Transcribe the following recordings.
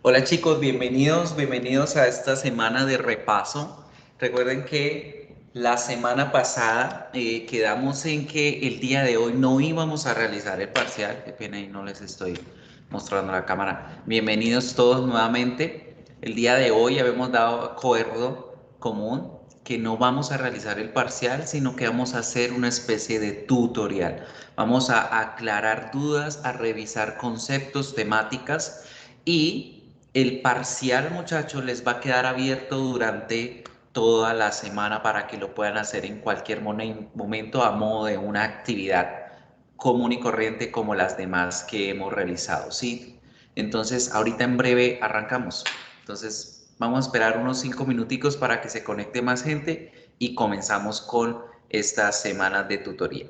Hola chicos, bienvenidos a esta semana de repaso. Recuerden que la semana pasada quedamos en que el día de hoy no íbamos a realizar el parcial. Qué pena y no les estoy mostrando la cámara. Bienvenidos todos nuevamente. El día de hoy habíamos dado acuerdo común que no vamos a realizar el parcial, sino que vamos a hacer una especie de tutorial. Vamos a aclarar dudas, a revisar conceptos, temáticas y el parcial, muchachos, les va a quedar abierto durante toda la semana para que lo puedan hacer en cualquier momento a modo de una actividad común y corriente como las demás que hemos realizado, ¿sí? Entonces, ahorita en breve arrancamos. Entonces, vamos a esperar unos 5 minuticos para que se conecte más gente y comenzamos con estas semanas de tutoría.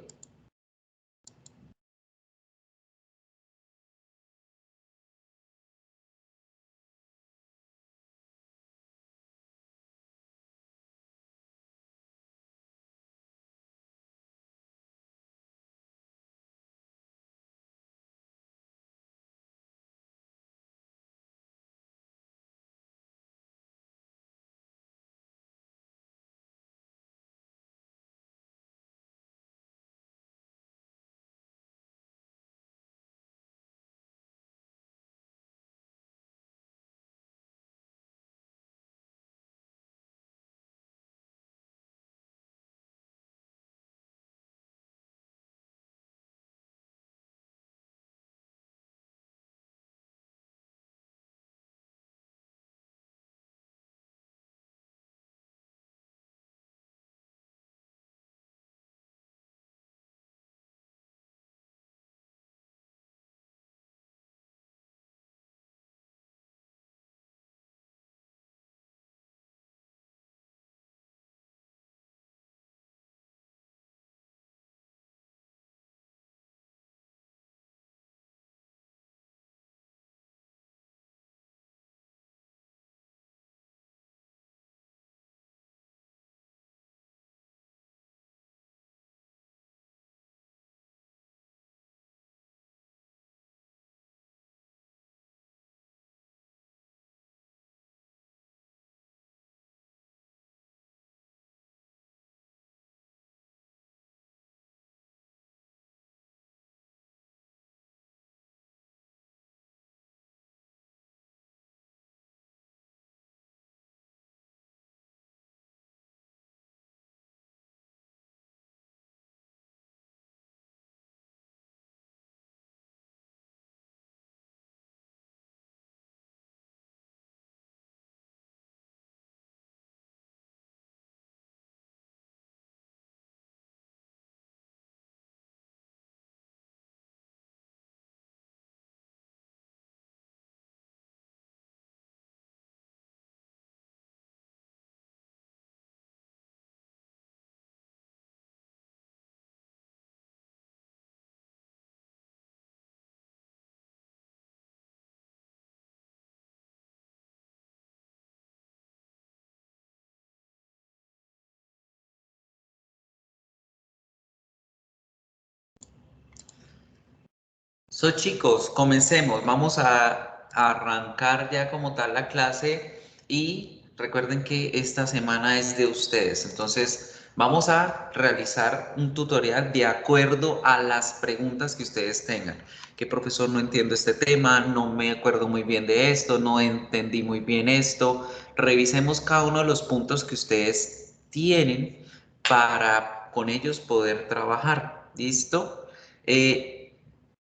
Chicos, comencemos. Vamos a arrancar ya como tal la clase y recuerden que esta semana es de ustedes. Entonces, vamos a realizar un tutorial de acuerdo a las preguntas que ustedes tengan. Que profesor, no entiendo este tema, no me acuerdo muy bien de esto, no entendí muy bien esto. Revisemos cada uno de los puntos que ustedes tienen para con ellos poder trabajar. ¿Listo?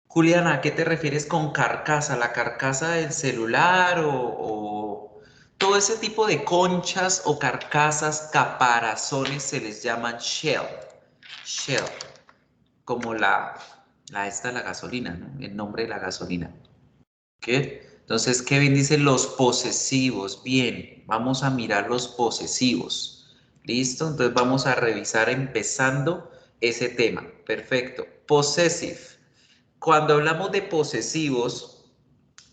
Juliana, ¿a qué te refieres con carcasa? ¿La carcasa del celular o todo ese tipo de conchas o carcasas, caparazones se les llaman shell? Shell, como la gasolina, ¿no? El nombre de la gasolina. ¿Ok? Entonces, Kevin dice los posesivos. Bien, vamos a mirar los posesivos. ¿Listo? Entonces vamos a revisar empezando ese tema. Perfecto. Possessive. Cuando hablamos de posesivos,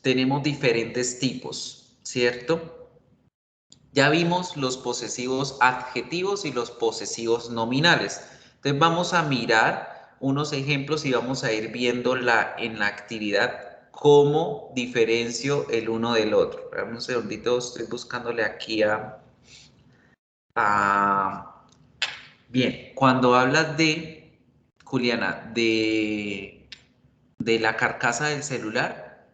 tenemos diferentes tipos, ¿cierto? Ya vimos los posesivos adjetivos y los posesivos nominales. Entonces vamos a mirar unos ejemplos y vamos a ir viendo en la actividad ¿cómo diferencio el uno del otro? Dame un segundito, estoy buscándole aquí a... Bien, cuando hablas de, Juliana, de la carcasa del celular,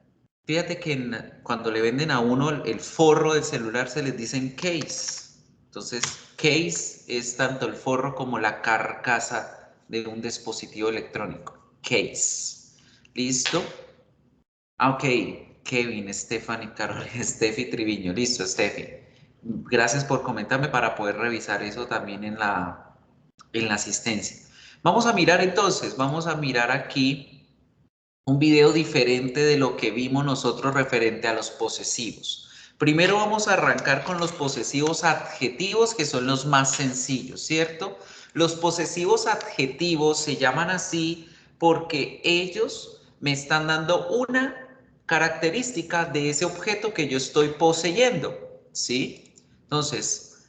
fíjate que cuando le venden a uno el forro del celular se les dicen case. Entonces, case es tanto el forro como la carcasa de un dispositivo electrónico. Case. ¿Listo? Ah, ok. Kevin, Stephanie, Carol, Steffi Triviño. Listo, Steffi. Gracias por comentarme para poder revisar eso también en la asistencia. Vamos a mirar entonces, vamos a mirar aquí un video diferente de lo que vimos nosotros referente a los posesivos. Primero vamos a arrancar con los posesivos adjetivos, que son los más sencillos, ¿cierto? Los posesivos adjetivos se llaman así porque ellos me están dando una característica de ese objeto que yo estoy poseyendo, ¿sí? Entonces,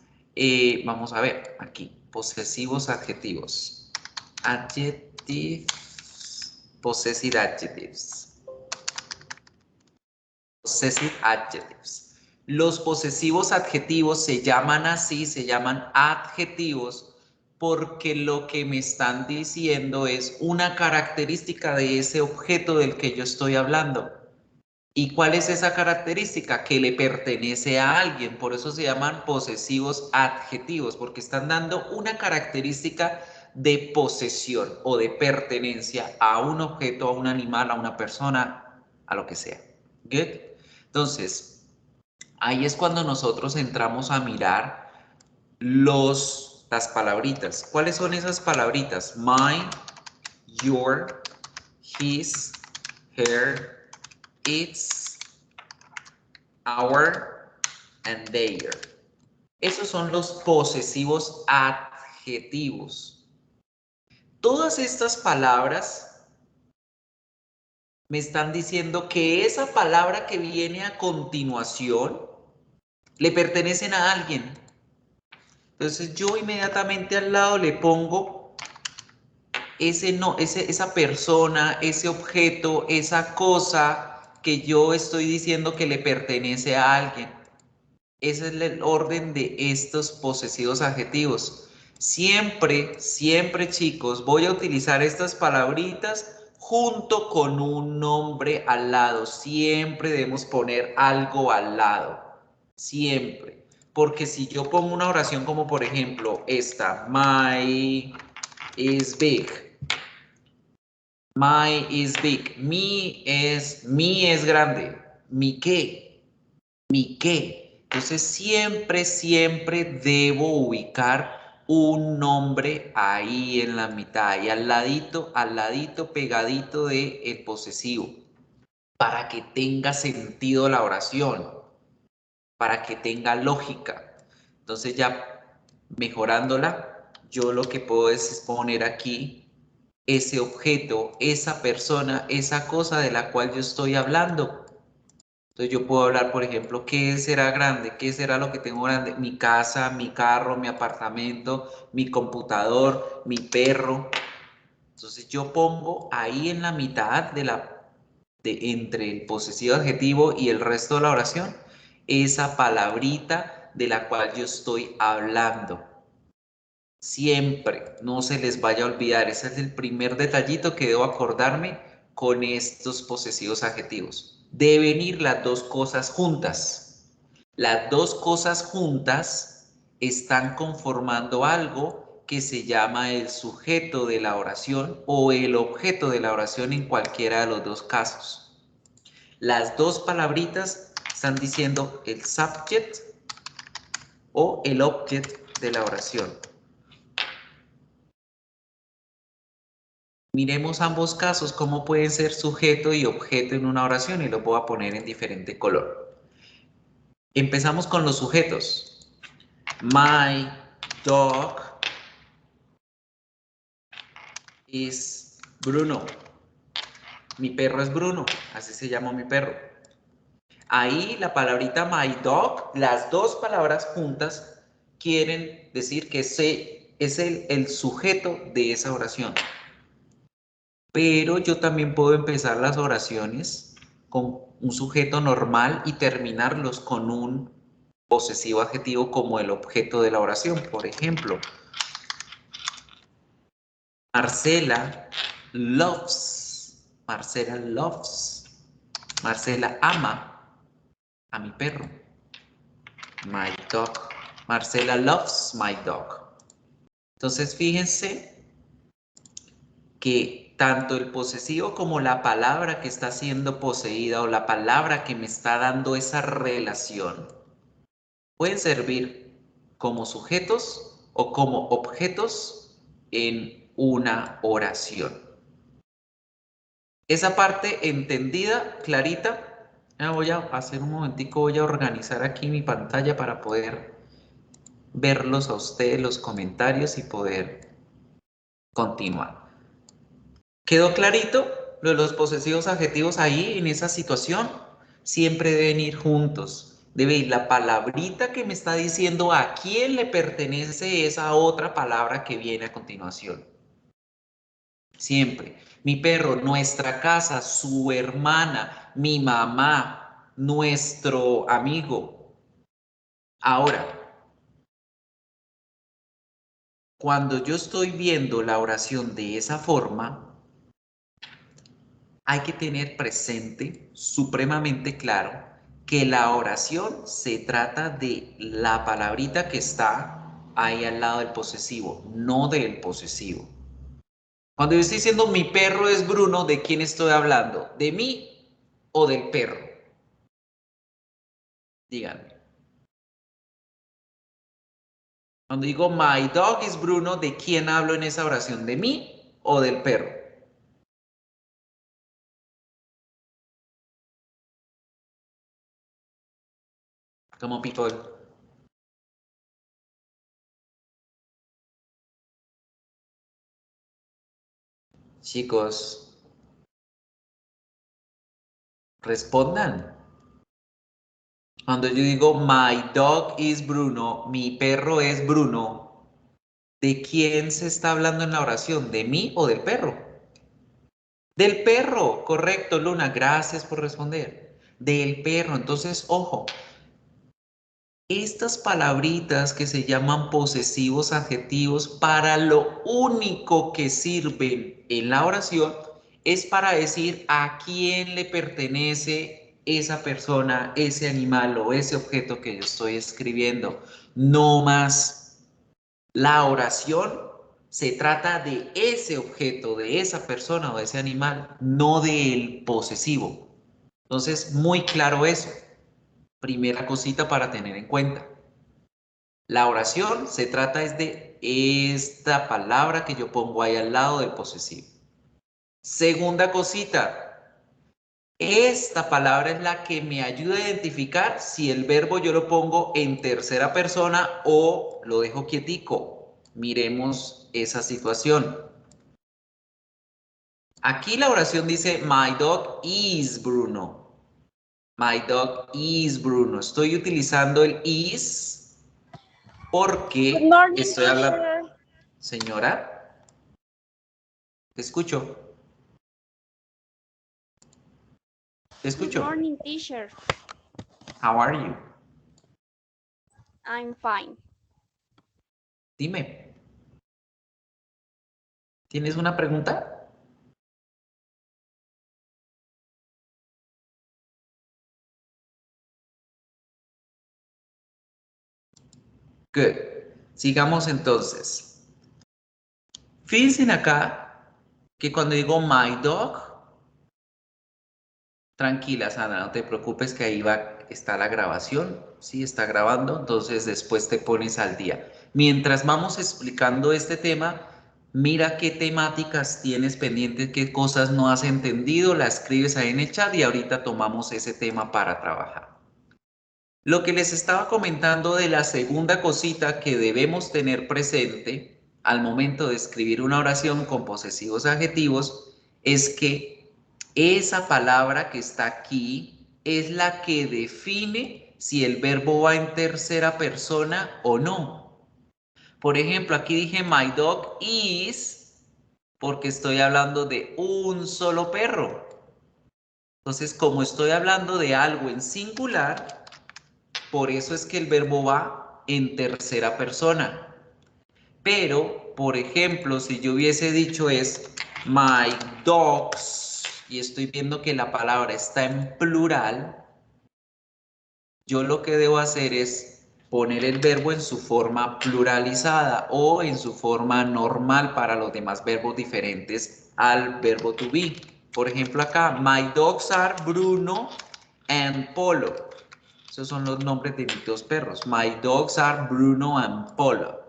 vamos a ver aquí, posesivos adjetivos. Adjectives. Possessive adjectives. Possessive adjectives. Los posesivos adjetivos se llaman así, se llaman adjetivos, porque lo que me están diciendo es una característica de ese objeto del que yo estoy hablando. ¿Y cuál es esa característica? Que le pertenece a alguien. Por eso se llaman posesivos adjetivos, porque están dando una característica de posesión o de pertenencia a un objeto, a un animal, a una persona, a lo que sea. ¿Good? Entonces, ahí es cuando nosotros entramos a mirar las palabritas. ¿Cuáles son esas palabritas? Mine, your, his, her, its, our and their. Esos son los posesivos adjetivos. Todas estas palabras me están diciendo que esa palabra que viene a continuación le pertenecen a alguien. Entonces yo inmediatamente al lado le pongo esa persona, ese objeto, esa cosa que yo estoy diciendo que le pertenece a alguien. Ese es el orden de estos posesivos adjetivos. Siempre, siempre, chicos, voy a utilizar estas palabritas junto con un nombre al lado. Siempre debemos poner algo al lado. Siempre. Porque si yo pongo una oración como por ejemplo esta, my is big. My is big. Mi es grande. ¿Mi qué? ¿Mi qué? Entonces siempre, siempre debo ubicar un nombre ahí en la mitad, ahí al ladito, pegadito del posesivo, para que tenga sentido la oración, para que tenga lógica. Entonces ya mejorándola, yo lo que puedo es poner aquí ese objeto, esa persona, esa cosa de la cual yo estoy hablando. Entonces yo puedo hablar, por ejemplo, ¿qué será grande? ¿Qué será lo que tengo grande? Mi casa, mi carro, mi apartamento, mi computador, mi perro. Entonces yo pongo ahí en la mitad entre el posesivo adjetivo y el resto de la oración, esa palabrita de la cual yo estoy hablando. Siempre, no se les vaya a olvidar. Ese es el primer detallito que debo acordarme con estos posesivos adjetivos. Deben ir las dos cosas juntas. Las dos cosas juntas están conformando algo que se llama el sujeto de la oración o el objeto de la oración en cualquiera de los dos casos. Las dos palabritas están diciendo el subject o el object de la oración. Miremos ambos casos, cómo pueden ser sujeto y objeto en una oración y lo voy a poner en diferente color. Empezamos con los sujetos. My dog is Bruno. Mi perro es Bruno, así se llama mi perro. Ahí la palabrita my dog, las dos palabras juntas quieren decir que ese es el sujeto de esa oración. Pero yo también puedo empezar las oraciones con un sujeto normal y terminarlos con un posesivo adjetivo como el objeto de la oración. Por ejemplo, Marcela loves. Marcela loves. Marcela ama a mi perro. My dog. Marcela loves my dog. Entonces, fíjense que tanto el posesivo como la palabra que está siendo poseída o la palabra que me está dando esa relación pueden servir como sujetos o como objetos en una oración. Esa parte entendida, clarita. Voy a hacer un momentico, voy a organizar aquí mi pantalla para poder verlos a ustedes los comentarios y poder continuar. ¿Quedó clarito? Lo de los posesivos adjetivos ahí en esa situación siempre deben ir juntos. Debe ir la palabrita que me está diciendo a quién le pertenece esa otra palabra que viene a continuación. Siempre. Mi perro, nuestra casa, su hermana, mi mamá, nuestro amigo. Ahora, cuando yo estoy viendo la oración de esa forma, hay que tener presente, supremamente claro, que la oración se trata de la palabrita que está ahí al lado del posesivo, no del posesivo. Cuando yo estoy diciendo mi perro es Bruno, ¿de quién estoy hablando? ¿De mí o del perro? Díganme. Cuando digo my dog is Bruno, ¿de quién hablo en esa oración? ¿De mí o del perro? Como people. Chicos, respondan. Cuando yo digo my dog is Bruno, mi perro es Bruno, ¿de quién se está hablando en la oración? ¿De mí o del perro? Del perro, correcto, Luna, gracias por responder. Del perro, entonces, ojo, estas palabritas que se llaman posesivos adjetivos, para lo único que sirven en la oración es para decir a quién le pertenece esa persona, ese animal o ese objeto que yo estoy escribiendo. No más. La oración se trata de ese objeto, de esa persona o de ese animal, no del posesivo. Entonces, muy claro eso. Primera cosita para tener en cuenta. La oración se trata es de esta palabra que yo pongo ahí al lado del posesivo. Segunda cosita, esta palabra es la que me ayuda a identificar si el verbo yo lo pongo en tercera persona o lo dejo quietico. Miremos esa situación. Aquí la oración dice my dog is Bruno. My dog is Bruno. Estoy utilizando el is Good porque morning, estoy hablando. teacher. Señora, te escucho. Te Good escucho. morning, teacher. How are you? I'm fine. Dime. ¿Tienes una pregunta? Good. Sigamos entonces. Fíjense acá que cuando digo my dog, tranquila, Sandra, no te preocupes que ahí va, está la grabación, sí, está grabando, entonces después te pones al día. Mientras vamos explicando este tema, mira qué temáticas tienes pendientes, qué cosas no has entendido, la escribes ahí en el chat y ahorita tomamos ese tema para trabajar. Lo que les estaba comentando de la segunda cosita que debemos tener presente al momento de escribir una oración con posesivos adjetivos es que esa palabra que está aquí es la que define si el verbo va en tercera persona o no. Por ejemplo, aquí dije my dog is porque estoy hablando de un solo perro. Entonces, como estoy hablando de algo en singular, por eso es que el verbo va en tercera persona. Pero, por ejemplo, si yo hubiese dicho es my dogs, y estoy viendo que la palabra está en plural, yo lo que debo hacer es poner el verbo en su forma pluralizada o en su forma normal para los demás verbos diferentes al verbo to be. Por ejemplo acá, my dogs are Bruno and Polo. Esos son los nombres de mis dos perros. My dogs are Bruno and Polo.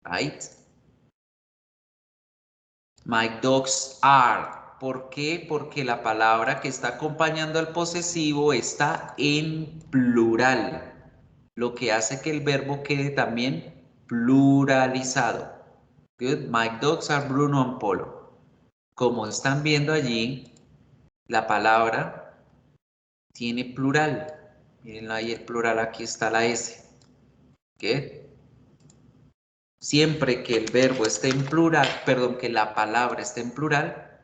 Right? My dogs are. ¿Por qué? Porque la palabra que está acompañando al posesivo está en plural, lo que hace que el verbo quede también pluralizado. Good. My dogs are Bruno and Polo. Como están viendo allí, la palabra tiene plural. Miren ahí el plural, aquí está la S. Good. Siempre que el verbo esté en plural, perdón, que la palabra esté en plural,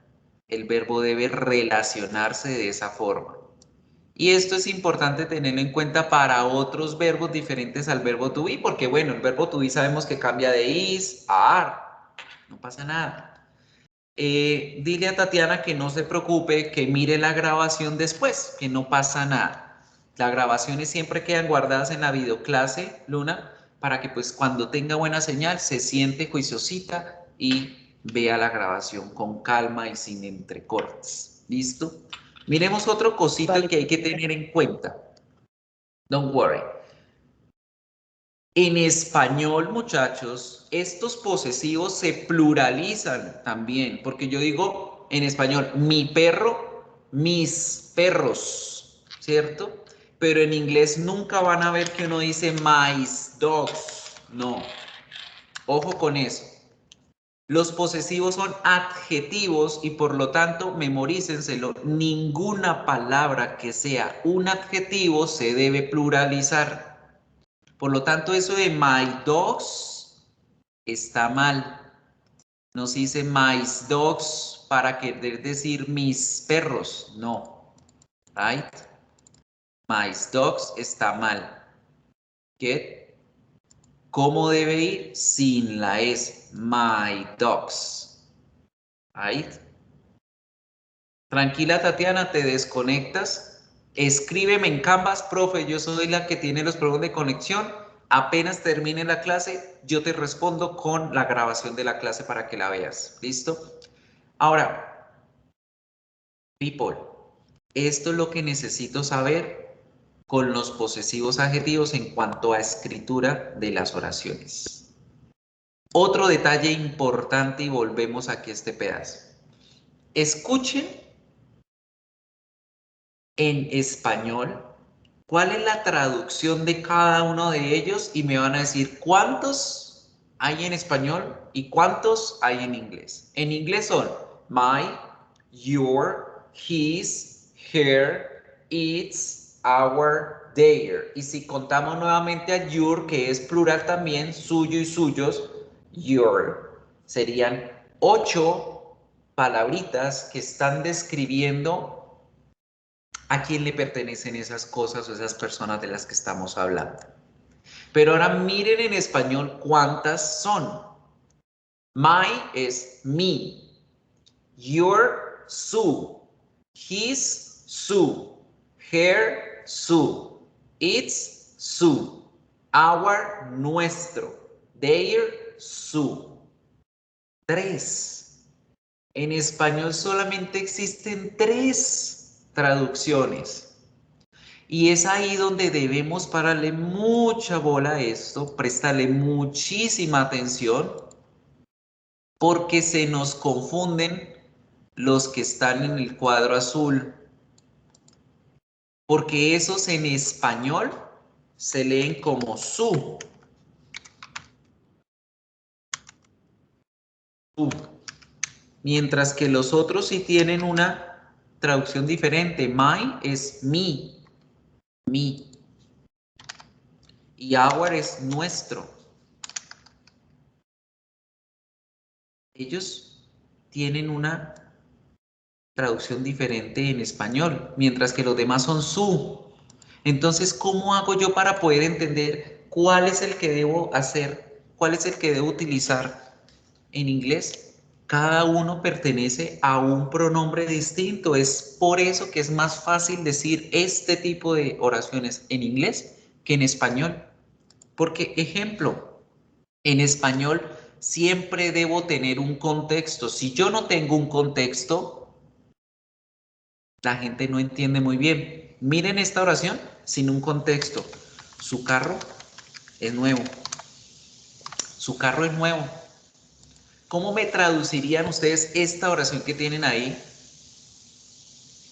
el verbo debe relacionarse de esa forma. Y esto es importante tenerlo en cuenta para otros verbos diferentes al verbo to be, porque bueno, el verbo to be sabemos que cambia de is a are, no pasa nada. Dile a Tatiana que no se preocupe, que mire la grabación después, que no pasa nada. Las grabaciones siempre quedan guardadas en la videoclase, Luna, para que pues cuando tenga buena señal se siente juiciosita y vea la grabación con calma y sin entrecortes. ¿Listo? Miremos otro cosito Vale. que hay que tener en cuenta. Don't worry. En español, muchachos, estos posesivos se pluralizan también, porque yo digo en español, mi perro, mis perros, ¿cierto? Pero en inglés nunca van a ver que uno dice my dogs, no. Ojo con eso. Los posesivos son adjetivos y por lo tanto, memorícenselo, ninguna palabra que sea un adjetivo se debe pluralizar. Por lo tanto, eso de my dogs está mal. No se dice my dogs para querer decir mis perros, no. Right? My dogs está mal. ¿Qué? ¿Cómo debe ir? Sin la S. My dogs. Right? Tranquila, Tatiana, te desconectas. Escríbeme en Canvas, profe, yo soy la que tiene los problemas de conexión. Apenas termine la clase, yo te respondo con la grabación de la clase para que la veas. ¿Listo? Ahora, people, esto es lo que necesito saber con los posesivos adjetivos en cuanto a escritura de las oraciones. Otro detalle importante y volvemos aquí a este pedazo. Escuchen en español cuál es la traducción de cada uno de ellos y me van a decir cuántos hay en español y cuántos hay en inglés. En inglés son my, your, his, her, its, our, their. Y si contamos nuevamente a your, que es plural también, suyo y suyos, your. Serían 8 palabritas que están describiendo a quién le pertenecen esas cosas o esas personas de las que estamos hablando. Pero ahora miren en español cuántas son. My es me. Your, su. His, su. Her, su. Its, su. Our, nuestro. Their, su. 3. En español solamente existen 3 traducciones. Y es ahí donde debemos pararle mucha bola a esto, prestarle muchísima atención, porque se nos confunden los que están en el cuadro azul. Porque esos en español se leen como su. Mientras que los otros sí tienen una traducción diferente. My es mi. Mi. Y our es nuestro. Ellos tienen una traducción diferente en español, mientras que los demás son su. Entonces, ¿cómo hago yo para poder entender cuál es el que debo hacer, cuál es el que debo utilizar en inglés? Cada uno pertenece a un pronombre distinto. Es por eso que es más fácil decir este tipo de oraciones en inglés que en español. Porque, ejemplo, en español siempre debo tener un contexto. Si yo no tengo un contexto, la gente no entiende muy bien. Miren esta oración sin un contexto. Su carro es nuevo. Su carro es nuevo. ¿Cómo me traducirían ustedes esta oración que tienen ahí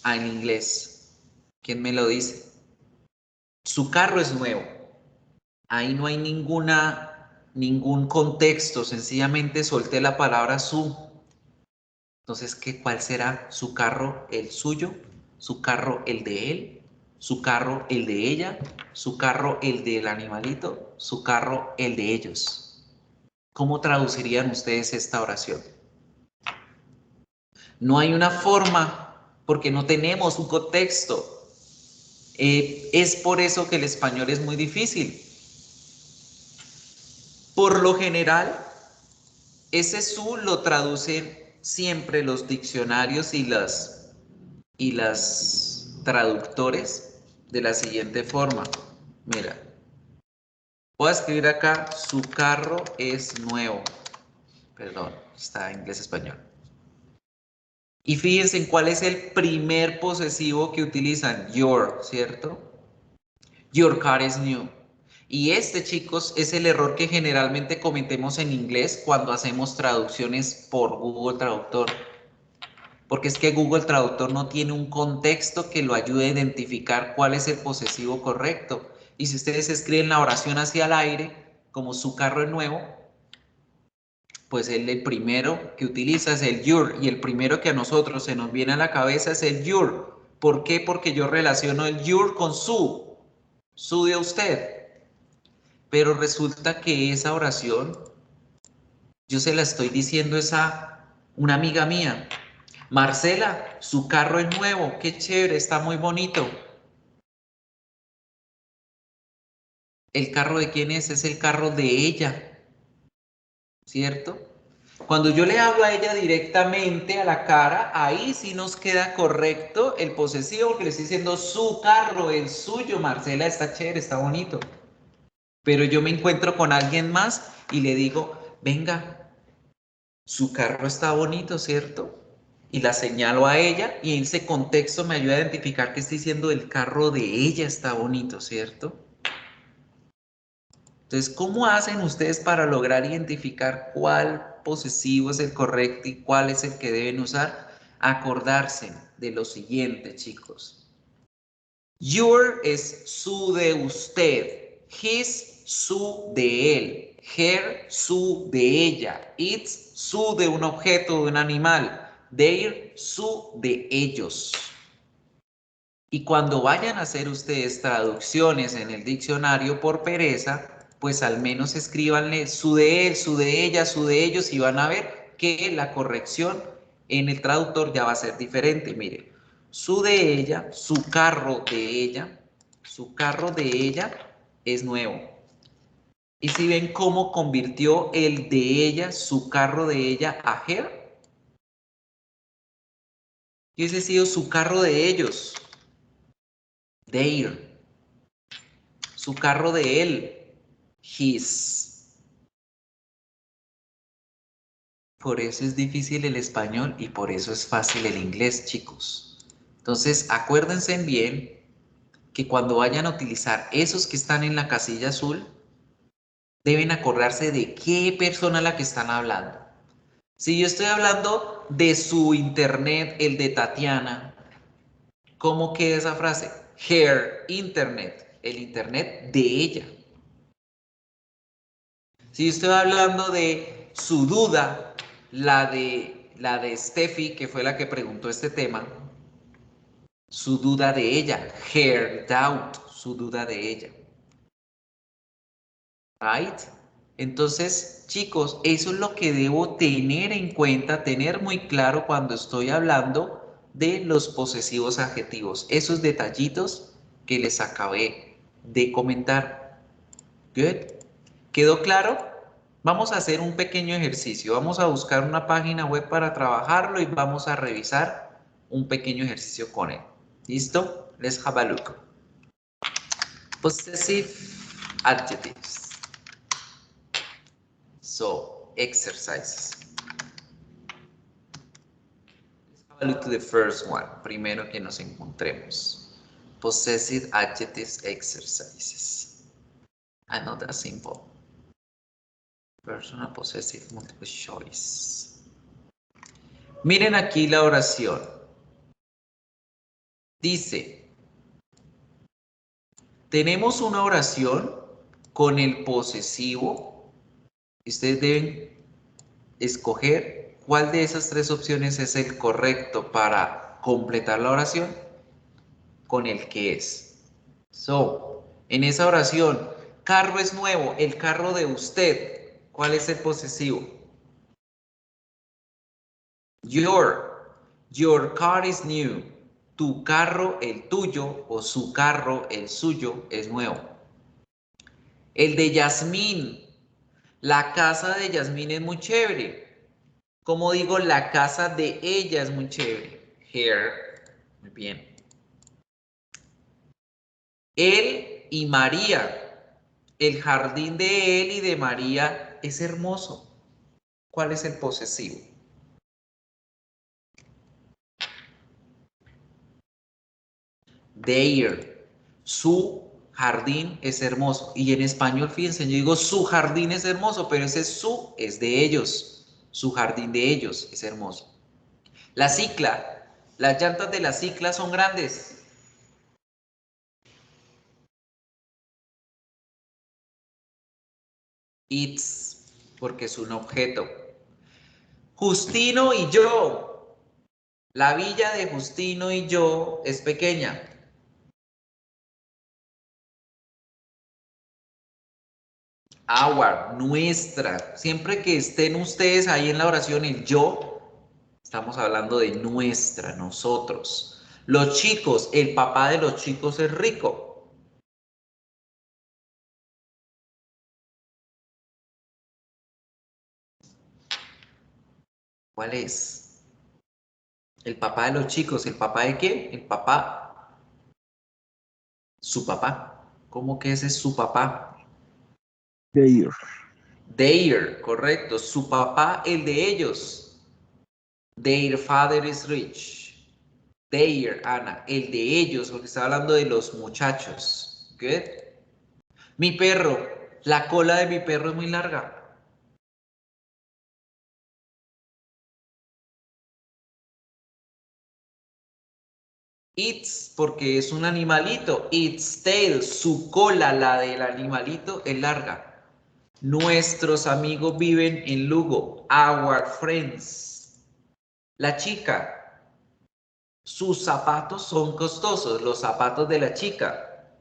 en inglés? ¿Quién me lo dice? Su carro es nuevo. Ahí no hay ningún contexto. Sencillamente solté la palabra su. Entonces, ¿cuál será? ¿Su carro el suyo? ¿Su carro el de él? ¿Su carro el de ella? ¿Su carro el del animalito? ¿Su carro el de ellos? ¿Cómo traducirían ustedes esta oración? No hay una forma porque no tenemos un contexto. Es por eso que el español es muy difícil. Por lo general, ese su lo traducen siempre los diccionarios y las traductores de la siguiente forma. Mira, voy a escribir acá, su carro es nuevo. Perdón, está en inglés-español. Y fíjense en cuál es el primer posesivo que utilizan, your, ¿cierto? Your car is new. Y este, chicos, es el error que generalmente cometemos en inglés cuando hacemos traducciones por Google Traductor. Porque es que Google Traductor no tiene un contexto que lo ayude a identificar cuál es el posesivo correcto. Y si ustedes escriben la oración hacia el aire, como su carro es nuevo, pues el primero que utiliza es el your, y el primero que a nosotros se nos viene a la cabeza es el your. ¿Por qué? Porque yo relaciono el your con su de usted. Pero resulta que esa oración yo se la estoy diciendo a una amiga mía. Marcela, su carro es nuevo, qué chévere, está muy bonito. ¿El carro de quién es? Es el carro de ella, ¿cierto? Cuando yo le hablo a ella directamente a la cara, ahí sí nos queda correcto el posesivo, porque le estoy diciendo su carro, el suyo, Marcela, está chévere, está bonito. Pero yo me encuentro con alguien más y le digo, venga, su carro está bonito, ¿cierto? Y la señalo a ella y en ese contexto me ayuda a identificar que estoy diciendo el carro de ella está bonito, ¿cierto? Entonces, ¿cómo hacen ustedes para lograr identificar cuál posesivo es el correcto y cuál es el que deben usar? Acordarse de lo siguiente, chicos. Your es su de usted. His, su de él. Her, su de ella. It's, su de un objeto, de un animal. Their, su de ellos. Y cuando vayan a hacer ustedes traducciones en el diccionario por pereza, pues al menos escríbanle su de él, su de ella, su de ellos y van a ver que la corrección en el traductor ya va a ser diferente. Mire, su de ella, su carro de ella es nuevo. Y si ven cómo convirtió el de ella, su carro de ella a her, y ese ha sido su carro de ellos, their. Su carro de él, his. Por eso es difícil el español y por eso es fácil el inglés, chicos. Entonces, acuérdense bien que cuando vayan a utilizar esos que están en la casilla azul, deben acordarse de qué persona es la que están hablando. Si yo estoy hablando de su internet, el de Tatiana, ¿cómo queda esa frase? Her internet, el internet de ella. Si estoy hablando de su duda, la de Steffi, que fue la que preguntó este tema, su duda de ella, her doubt, su duda de ella. Right? Entonces, chicos, eso es lo que debo tener en cuenta, tener muy claro cuando estoy hablando de los posesivos adjetivos. Esos detallitos que les acabé de comentar. Good. ¿Quedó claro? Vamos a hacer un pequeño ejercicio. Vamos a buscar una página web para trabajarlo y vamos a revisar un pequeño ejercicio con él. ¿Listo? Let's have a look. Possessive adjectives. So, exercises. Let's have a look to the first one. Primero que nos encontremos. Possessive adjectives exercises. Not that simple. Personal possessive multiple choice. Miren aquí la oración. Dice, tenemos una oración con el posesivo. Ustedes deben escoger cuál de esas tres opciones es el correcto para completar la oración con el que es. So, en esa oración, carro es nuevo, el carro de usted. ¿Cuál es el posesivo? Your car is new. Tu carro, el tuyo, o su carro, el suyo, es nuevo. El de Yasmín. La casa de Yasmín es muy chévere. Como digo, la casa de ella es muy chévere. Here. Muy bien. Él y María. El jardín de él y de María es hermoso. ¿Cuál es el posesivo? Their. Su jardín es hermoso. Y en español, fíjense, yo digo su jardín es hermoso, pero ese su es de ellos. Su jardín de ellos es hermoso. La cicla. Las llantas de la cicla son grandes. It's, porque es un objeto. Justino y yo. La villa de Justino y yo es pequeña. Our, nuestra. Siempre que estén ustedes ahí en la oración, el yo, estamos hablando de nuestra, nosotros. Los chicos, el papá de los chicos es rico. ¿Cuál es? El papá de los chicos, ¿el papá de quién? El papá. Su papá. ¿Cómo que ese es su papá? Their. Their, correcto. Su papá, el de ellos. Their father is rich. Their, Ana, el de ellos, porque está hablando de los muchachos. Good. Mi perro, la cola de mi perro es muy larga. Its, porque es un animalito. Its tail, su cola, la del animalito, es larga. Nuestros amigos viven en Lugo. Our friends. La chica. Sus zapatos son costosos. Los zapatos de la chica.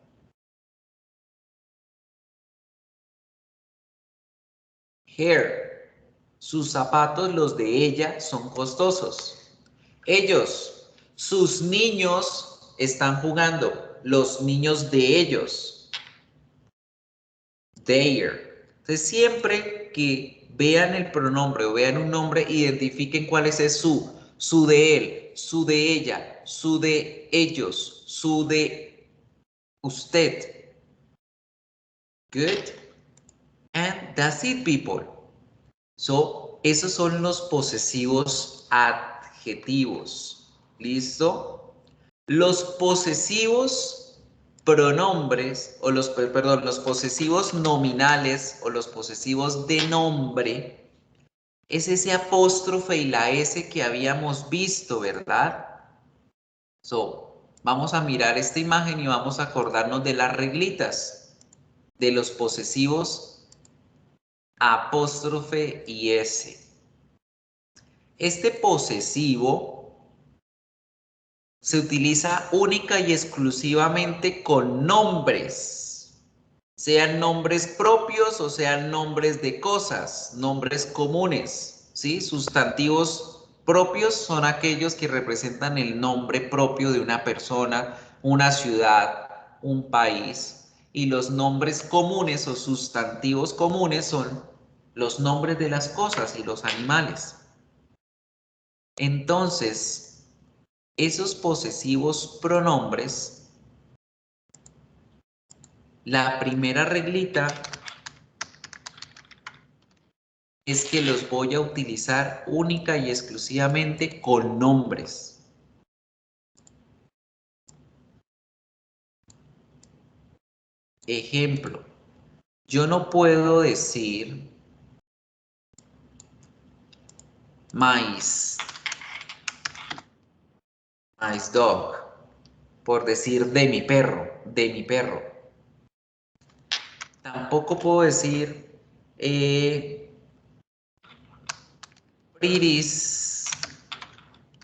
Her. Sus zapatos, los de ella, son costosos. Ellos. Sus niños están jugando. Los niños de ellos. Their. Entonces, siempre que vean el pronombre o vean un nombre, identifiquen cuál es el su de él, su de ella, su de ellos, su de usted. Good. And that's it, people. So, esos son los posesivos adjetivos. ¿Listo? Los posesivos pronombres, o los posesivos nominales o los posesivos de nombre, es ese apóstrofe y la S que habíamos visto, ¿verdad? So, vamos a mirar esta imagen y vamos a acordarnos de las reglitas de los posesivos apóstrofe y S. Este posesivo se utiliza única y exclusivamente con nombres, sean nombres propios o sean nombres de cosas, nombres comunes, ¿sí? Sustantivos Propios son aquellos que representan el nombre propio de una persona, una ciudad, un país. Y los nombres comunes o sustantivos comunes son los nombres de las cosas y los animales. Entonces, esos posesivos pronombres, la primera reglita es que los voy a utilizar única y exclusivamente con nombres. Ejemplo, yo no puedo decir my dog, por decir de mi perro, de mi perro. Tampoco puedo decir pretty's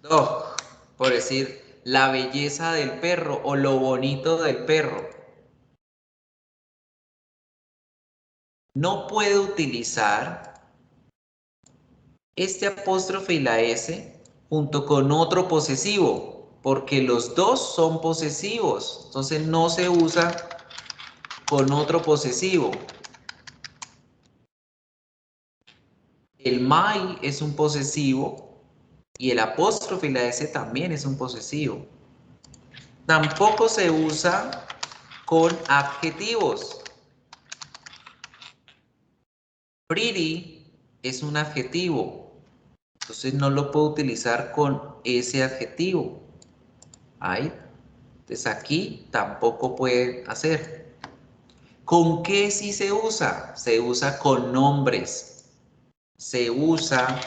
dog, por decir la belleza del perro o lo bonito del perro. No puedo utilizar este apóstrofe y la S junto con otro posesivo, porque los dos son posesivos, entonces no se usa con otro posesivo. El my es un posesivo y el apóstrofe y la S también es un posesivo. Tampoco se usa con adjetivos. Pretty es un adjetivo, entonces no lo puedo utilizar con ese adjetivo. Ahí. Entonces aquí tampoco puede hacer. ¿Con qué sí se usa? Se usa con nombres. Se usa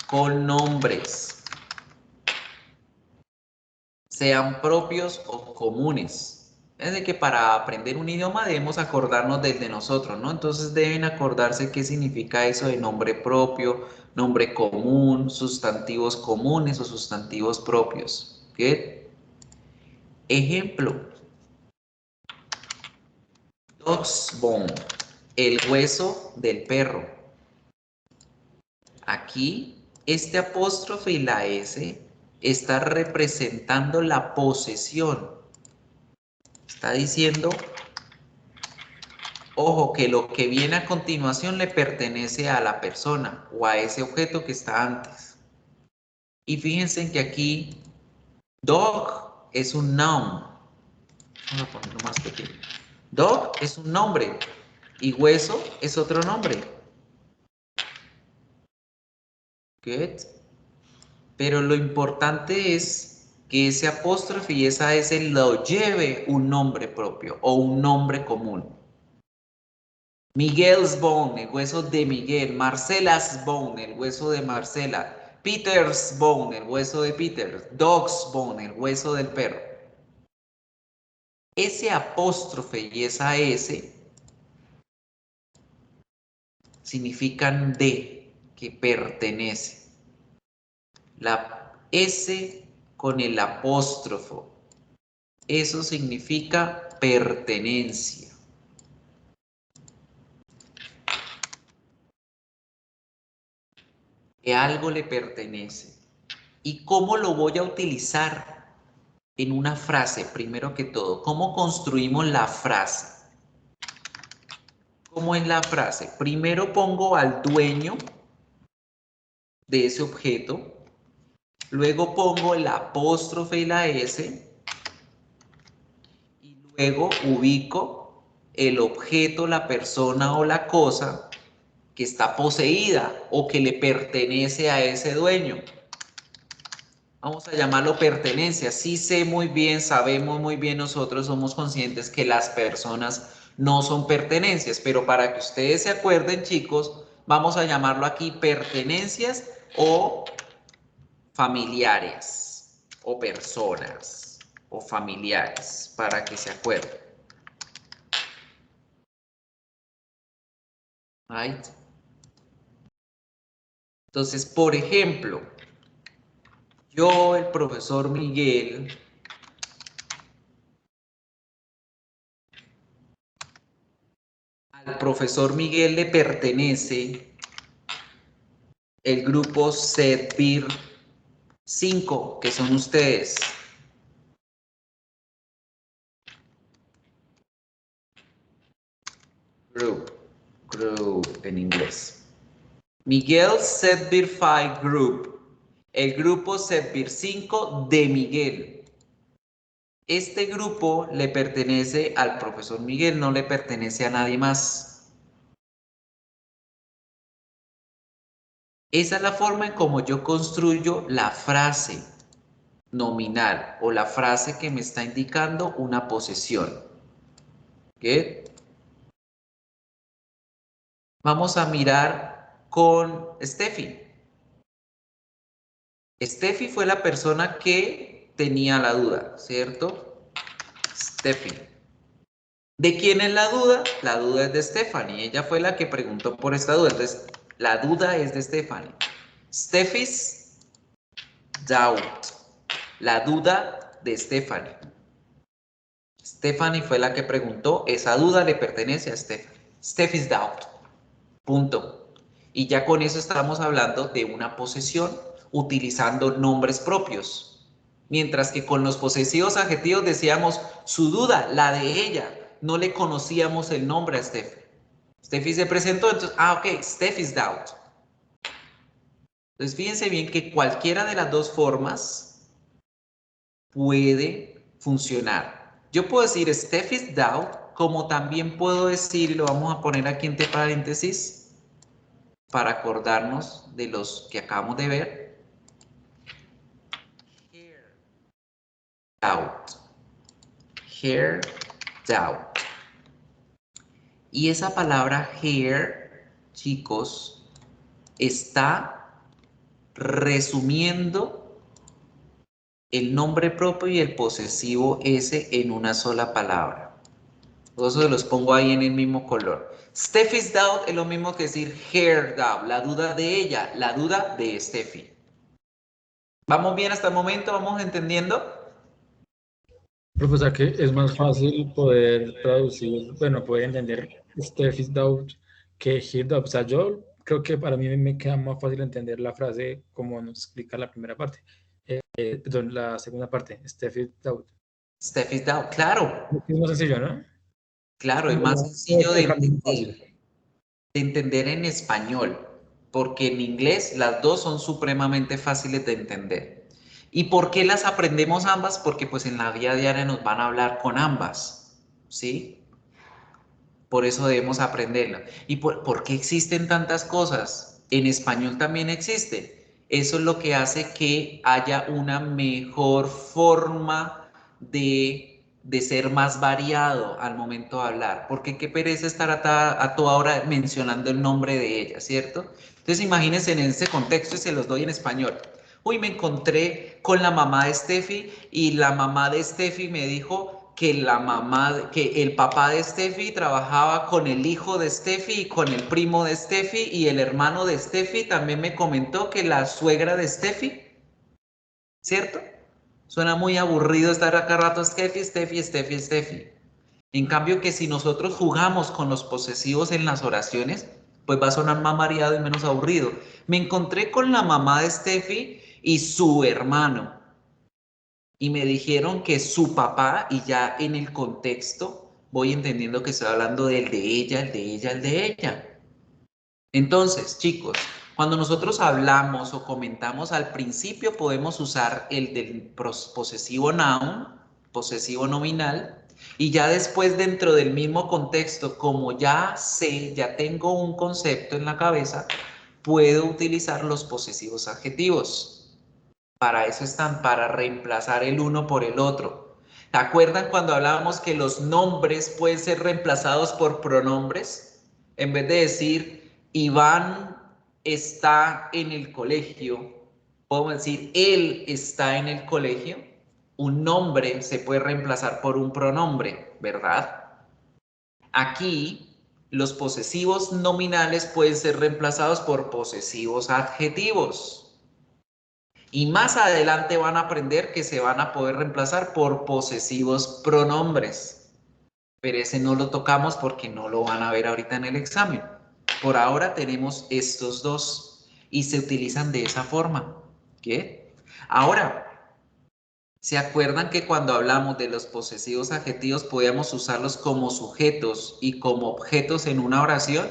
con nombres. Sean propios o comunes. Es de que para aprender un idioma debemos acordarnos del de nosotros, ¿no? Entonces deben acordarse qué significa eso de nombre propio, nombre común, sustantivos comunes o sustantivos propios. ¿Qué? Ejemplo. Dog's bone, el hueso del perro. Aquí, este apóstrofe y la S está representando la posesión. Está diciendo, ojo, que lo que viene a continuación le pertenece a la persona o a ese objeto que está antes. Y fíjense que aquí, dog es un noun. Vamos a ponerlo más pequeño. Dog es un nombre y hueso es otro nombre. Good. Pero lo importante es que ese apóstrofe y esa S lo lleve un nombre propio o un nombre común. Miguel's bone, el hueso de Miguel. Marcela's bone, el hueso de Marcela. Peter's bone, el hueso de Peter. Dog's bone, el hueso del perro. Ese apóstrofe y esa S significan de, que pertenece. La S con el apóstrofo, eso significa pertenencia. Que algo le pertenece. ¿Y cómo lo voy a utilizar en una frase? Primero que todo, ¿cómo construimos la frase? ¿Cómo es la frase? Primero pongo al dueño de ese objeto, luego pongo el apóstrofe y la S, y luego ubico el objeto, la persona o la cosa que está poseída o que le pertenece a ese dueño. Vamos a llamarlo pertenencia. Sí sé muy bien, sabemos muy bien, nosotros somos conscientes que las personas no son pertenencias, pero para que ustedes se acuerden, chicos, vamos a llamarlo aquí pertenencias o familiares o personas o familiares, para que se acuerden. Right? Entonces, por ejemplo, yo, el profesor Miguel, al profesor Miguel le pertenece el grupo Sedbir 5, que son ustedes. Group en inglés. Miguel Setbir 5 Group. El grupo Setbir 5 de Miguel. Este grupo le pertenece al profesor Miguel, no le pertenece a nadie más. Esa es la forma en cómo yo construyo la frase nominal o la frase que me está indicando una posesión. ¿Qué? Vamos a mirar con Steffi. Steffi fue la persona que tenía la duda, ¿cierto? Steffi. ¿De quién es la duda? La duda es de Stephanie. Ella fue la que preguntó por esta duda. Entonces, la duda es de Stephanie. Steffi's doubt. La duda de Stephanie. Stephanie fue la que preguntó. Esa duda le pertenece a Stephanie. Steffi's doubt. Punto. Y ya con eso estamos hablando de una posesión utilizando nombres propios. Mientras que con los posesivos adjetivos decíamos su duda, la de ella. No le conocíamos el nombre a Steffi. Steffi se presentó, entonces, ok, Steffi's doubt. Entonces, fíjense bien que cualquiera de las dos formas puede funcionar. Yo puedo decir Steffi's doubt, como también puedo decir, y lo vamos a poner aquí entre paréntesis, para acordarnos de los que acabamos de ver. Her doubt. Her doubt. Y esa palabra her, chicos, está resumiendo el nombre propio y el posesivo S en una sola palabra. Por eso los pongo ahí en el mismo color. Steffi's doubt es lo mismo que decir her doubt, la duda de ella, la duda de Steffi. ¿Vamos bien hasta el momento? ¿Vamos entendiendo? Profesor, que es más fácil poder traducir, bueno, poder entender Steffi's doubt que her doubt. O sea, yo creo que para mí me queda más fácil entender la frase como nos explica la primera parte. Perdón, la segunda parte, Steffi's doubt. Steffi's doubt, claro. Es más sencillo, ¿no? Claro, es más sencillo de entender en español, porque en inglés las dos son supremamente fáciles de entender. ¿Y por qué las aprendemos ambas? Porque pues en la vida diaria nos van a hablar con ambas, ¿sí? Por eso debemos aprenderla. ¿Y por qué existen tantas cosas? En español también existe. Eso es lo que hace que haya una mejor forma de ser más variado al momento de hablar. Porque qué pereza estar a toda hora mencionando el nombre de ella, ¿cierto? Entonces imagínense en ese contexto y se los doy en español. Uy, me encontré con la mamá de Steffi y la mamá de Steffi me dijo que el papá de Steffi trabajaba con el hijo de Steffi y con el primo de Steffi y el hermano de Steffi también me comentó que la suegra de Steffi, ¿cierto? Suena muy aburrido estar acá rato Steffi, Steffi, Steffi, Steffi. En cambio que si nosotros jugamos con los posesivos en las oraciones, pues va a sonar más variado y menos aburrido. Me encontré con la mamá de Steffi y su hermano. Y me dijeron que su papá, y ya en el contexto voy entendiendo que estoy hablando del de ella, el de ella, el de ella. Entonces, chicos, cuando nosotros hablamos o comentamos al principio podemos usar el del posesivo noun, posesivo nominal, y ya después dentro del mismo contexto, como ya sé, ya tengo un concepto en la cabeza, puedo utilizar los posesivos adjetivos. Para eso están, para reemplazar el uno por el otro. ¿Se acuerdan cuando hablábamos que los nombres pueden ser reemplazados por pronombres? En vez de decir, Iván está en el colegio, podemos decir, él está en el colegio. Un nombre se puede reemplazar por un pronombre, ¿verdad? Aquí, los posesivos nominales pueden ser reemplazados por posesivos adjetivos. Y más adelante van a aprender que se van a poder reemplazar por posesivos pronombres. Pero ese no lo tocamos porque no lo van a ver ahorita en el examen. Por ahora tenemos estos dos y se utilizan de esa forma. ¿Qué? Ahora, ¿se acuerdan que cuando hablamos de los posesivos adjetivos podíamos usarlos como sujetos y como objetos en una oración?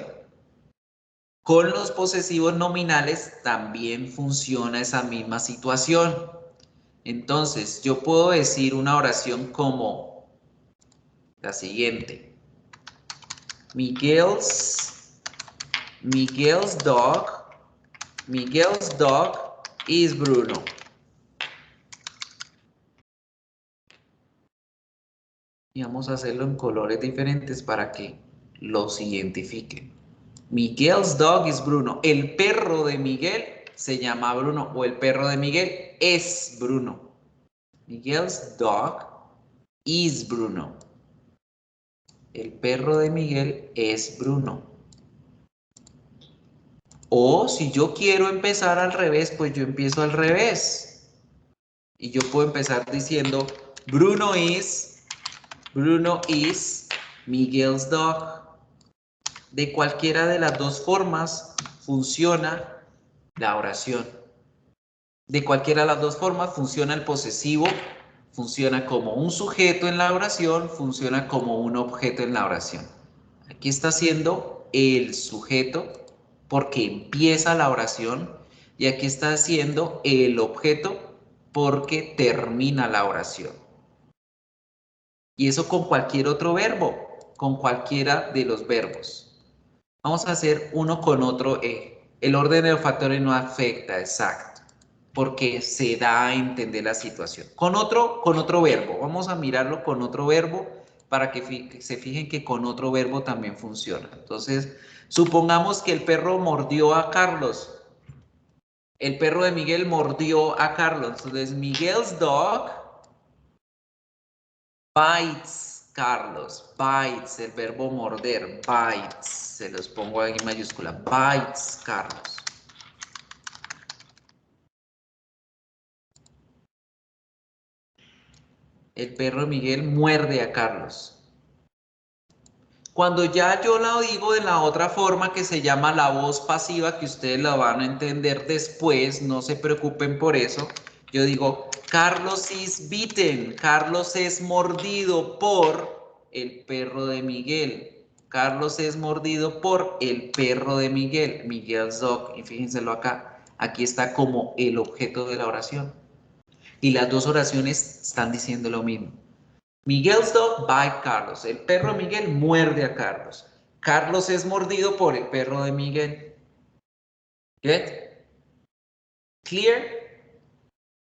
Con los posesivos nominales también funciona esa misma situación. Entonces, yo puedo decir una oración como la siguiente. Miguel's dog is Bruno. Y vamos a hacerlo en colores diferentes para que los identifiquen. Miguel's dog is Bruno. El perro de Miguel se llama Bruno o el perro de Miguel es Bruno. Miguel's dog is Bruno. El perro de Miguel es Bruno. O si yo quiero empezar al revés, pues yo empiezo al revés. Y yo puedo empezar diciendo Bruno is Miguel's dog. De cualquiera de las dos formas funciona la oración. De cualquiera de las dos formas funciona el posesivo, funciona como un sujeto en la oración, funciona como un objeto en la oración. Aquí está siendo el sujeto porque empieza la oración y aquí está siendo el objeto porque termina la oración. Y eso con cualquier otro verbo, con cualquiera de los verbos. Vamos a hacer uno con otro E. El orden de los factores no afecta, exacto, porque se da a entender la situación. Con otro verbo, vamos a mirarlo con otro verbo para que se fijen que con otro verbo también funciona. Entonces, supongamos que el perro mordió a Carlos. El perro de Miguel mordió a Carlos. Entonces, Miguel's dog bites Carlos. Bites, el verbo morder. Bites. Se los pongo ahí en mayúscula. Bites Carlos. El perro de Miguel muerde a Carlos. Cuando ya yo la digo de la otra forma que se llama la voz pasiva, que ustedes la van a entender después, no se preocupen por eso. Yo digo, Carlos is bitten, Carlos es mordido por el perro de Miguel. Carlos es mordido por el perro de Miguel, Miguel's dog. Y fíjenselo acá, aquí está como el objeto de la oración. Y las dos oraciones están diciendo lo mismo. Miguel's dog bite Carlos. El perro de Miguel muerde a Carlos. Carlos es mordido por el perro de Miguel. ¿Get? ¿Clear?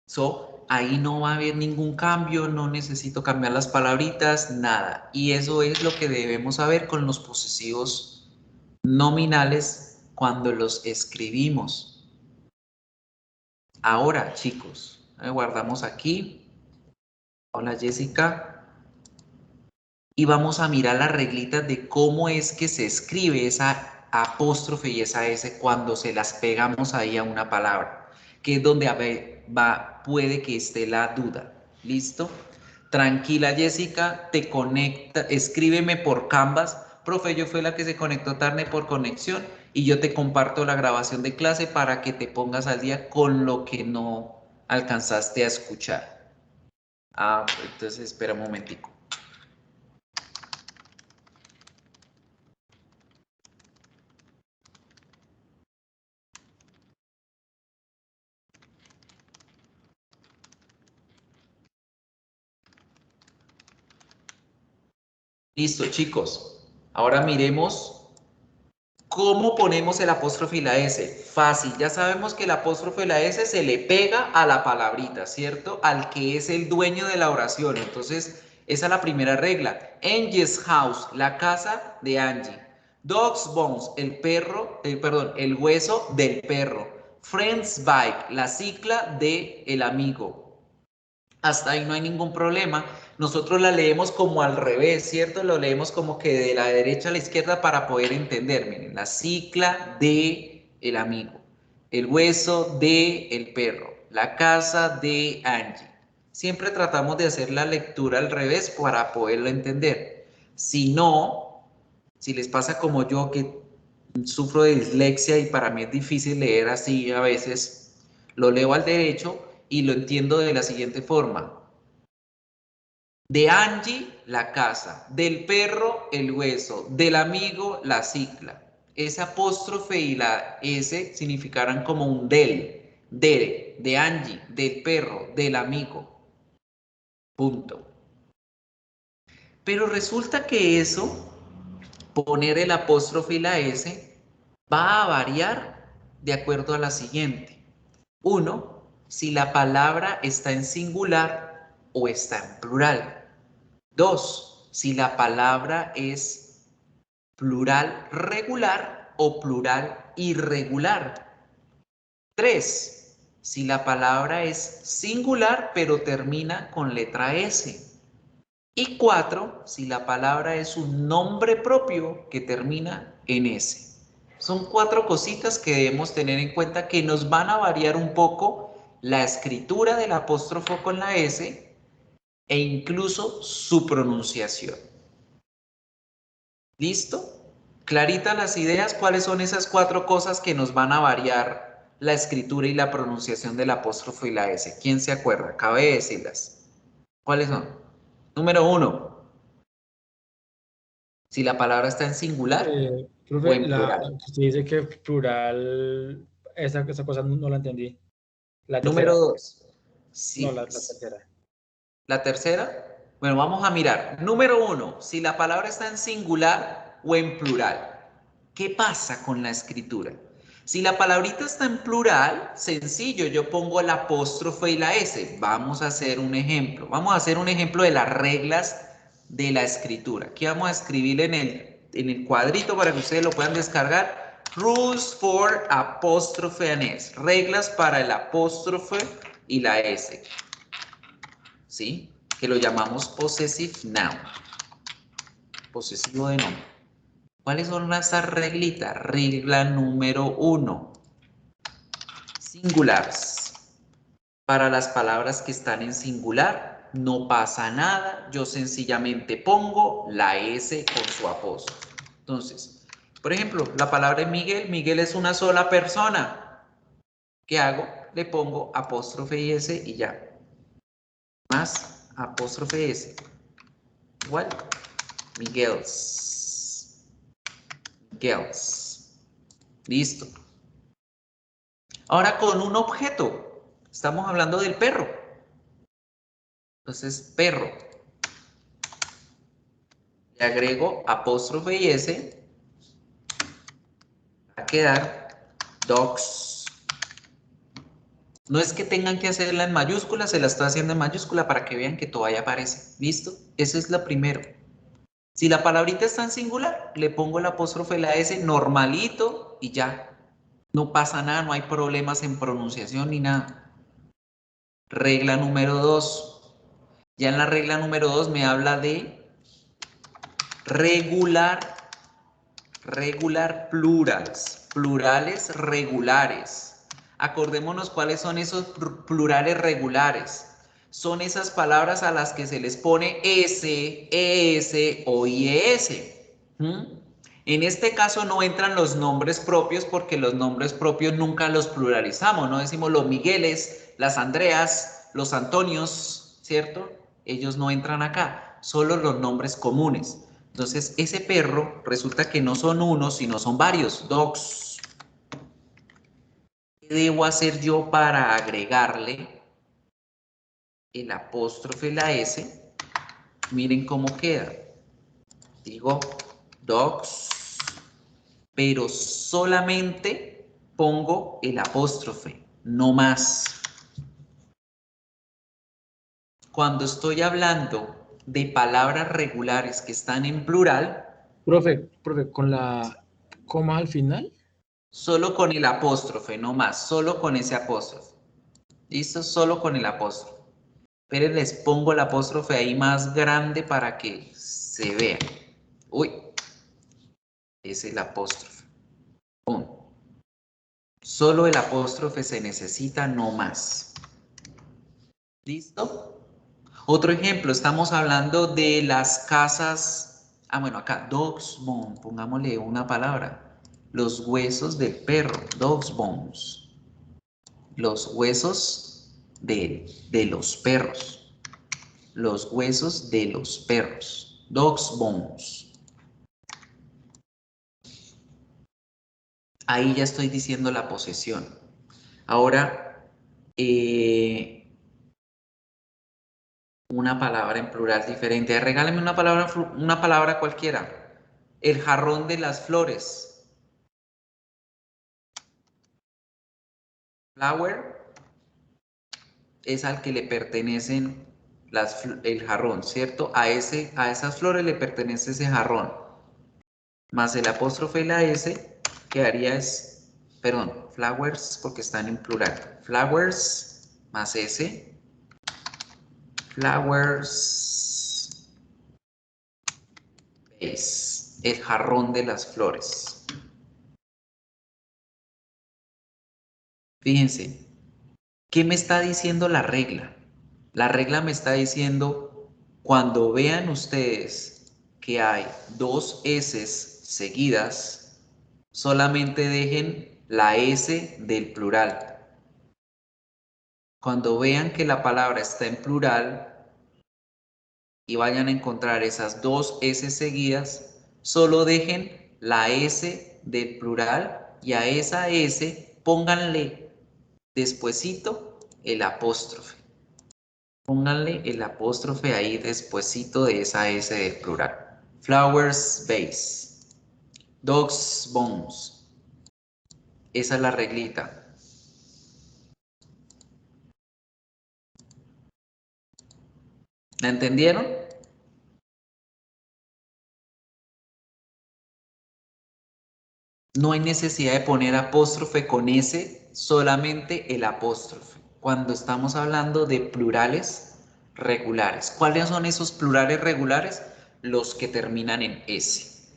So, ahí no va a haber ningún cambio, no necesito cambiar las palabritas, nada. Y eso es lo que debemos saber con los posesivos nominales cuando los escribimos. Ahora, chicos, guardamos aquí. Hola, Jessica. Y vamos a mirar las reglitas de cómo es que se escribe esa apóstrofe y esa S cuando se las pegamos ahí a una palabra, que es donde puede que esté la duda. ¿Listo? Tranquila, Jessica, te conecta, escríbeme por Canvas. Profe, yo fui la que se conectó tarde por conexión y yo te comparto la grabación de clase para que te pongas al día con lo que no alcanzaste a escuchar. Entonces espera un momentico. Listo, chicos. Ahora miremos cómo ponemos el apóstrofe y la S. Fácil, ya sabemos que el apóstrofe y la S se le pega a la palabrita, ¿cierto? Al que es el dueño de la oración. Entonces, esa es la primera regla. Angie's house, la casa de Angie. Dog's bones, el hueso del perro. Friend's bike, la cicla del amigo. Hasta ahí no hay ningún problema. Nosotros la leemos como al revés, ¿cierto? Lo leemos como que de la derecha a la izquierda para poder entender. Miren, la cicla de el amigo, el hueso de el perro, la casa de Angie. Siempre tratamos de hacer la lectura al revés para poderlo entender. Si no, si les pasa como yo que sufro de dislexia y para mí es difícil leer así a veces, lo leo al derecho y lo entiendo de la siguiente forma. De Angie, la casa. Del perro, el hueso. Del amigo, la cicla. Ese apóstrofe y la S significarán como un del. De Angie, del perro, del amigo. Punto. Pero resulta que eso, poner el apóstrofe y la S, va a variar de acuerdo a la siguiente. 1, si la palabra está en singular o está en plural. 2, si la palabra es plural regular o plural irregular. 3, si la palabra es singular pero termina con letra S. Y 4, si la palabra es un nombre propio que termina en S. Son 4 cositas que debemos tener en cuenta que nos van a variar un poco la escritura del apóstrofo con la S e incluso su pronunciación. ¿Listo? ¿Claritas las ideas? ¿Cuáles son esas 4 cosas que nos van a variar la escritura y la pronunciación del apóstrofo y la S? ¿Quién se acuerda? Acabé de decirlas. ¿Cuáles son? Número 1. Si la palabra está en singular o Profe, en plural. usted dice que plural, esa cosa no la entendí. La tercera. Número 2. No, Sí. la tercera. ¿La tercera? Bueno, vamos a mirar. Número 1. Si la palabra está en singular o en plural. ¿Qué pasa con la escritura? Si la palabrita está en plural, sencillo, yo pongo el apóstrofe y la S. Vamos a hacer un ejemplo. Vamos a hacer un ejemplo de las reglas de la escritura. Aquí vamos a escribir en el cuadrito para que ustedes lo puedan descargar. Rules for apostrophe and S. Reglas para el apóstrofe y la S. ¿Sí? Que lo llamamos possessive noun. Posesivo de nombre. ¿Cuáles son esas reglitas? Regla número 1. Singulares. Para las palabras que están en singular, no pasa nada. Yo sencillamente pongo la S con su apóstrofe. Entonces, por ejemplo, la palabra Miguel. Miguel es una sola persona. ¿Qué hago? Le pongo apóstrofe y S y ya. Más apóstrofe S. Igual. Miguels. Miguels. Listo. Ahora con un objeto. Estamos hablando del perro. Entonces, perro. Le agrego apóstrofe y S. Va a quedar dogs. No es que tengan que hacerla en mayúscula, se la estoy haciendo en mayúscula para que vean que todavía aparece. ¿Listo? Eso es lo primero. Si la palabrita está en singular, le pongo el apóstrofe, la S normalito y ya. No pasa nada, no hay problemas en pronunciación ni nada. Regla número 2. Ya en la regla número 2 me habla de regular plurals. Plurales regulares. Acordémonos cuáles son esos plurales regulares. Son esas palabras a las que se les pone S, ES o IES. En este caso no entran los nombres propios porque los nombres propios nunca los pluralizamos. No decimos los Migueles, las Andreas, los Antonios, ¿cierto? Ellos no entran acá, solo los nombres comunes. Entonces, ese perro resulta que no son uno, sino son varios, dogs. ¿Qué debo hacer yo para agregarle el apóstrofe, la S? Miren cómo queda. Digo, dogs, pero solamente pongo el apóstrofe, no más. Cuando estoy hablando de palabras regulares que están en plural, Profe, con la coma al final. solo con el apóstrofe, no más, solo con ese apóstrofe. ¿Listo? Solo con el apóstrofe. Pero les pongo el apóstrofe ahí más grande para que se vea. Uy, es el apóstrofe. ¡Pum! Solo el apóstrofe se necesita, no más. ¿Listo? Otro ejemplo, estamos hablando de las casas. Bueno, acá, dog's bone, pongámosle una palabra. Los huesos del perro, dog's bones. Los huesos de los perros. Los huesos de los perros. Dog's bones. Ahí ya estoy diciendo la posesión. Ahora, una palabra en plural diferente. Regálame una palabra cualquiera. El jarrón de las flores. Flower es al que le pertenecen el jarrón, ¿cierto? A esas flores le pertenece ese jarrón. Más el apóstrofe y la S quedaría flowers porque están en plural. Flowers más S. Flowers es el jarrón de las flores. Fíjense, ¿qué me está diciendo la regla? La regla me está diciendo, cuando vean ustedes que hay dos S seguidas, solamente dejen la S del plural. Cuando vean que la palabra está en plural y vayan a encontrar esas dos S seguidas, solo dejen la S del plural y a esa S pónganle despuesito el apóstrofe. Pónganle el apóstrofe ahí despuesito de esa S del plural. Flowers base. Dog's bones. Esa es la reglita. ¿La entendieron? No hay necesidad de poner apóstrofe con S, solamente el apóstrofe. Cuando estamos hablando de plurales regulares. ¿Cuáles son esos plurales regulares? Los que terminan en S.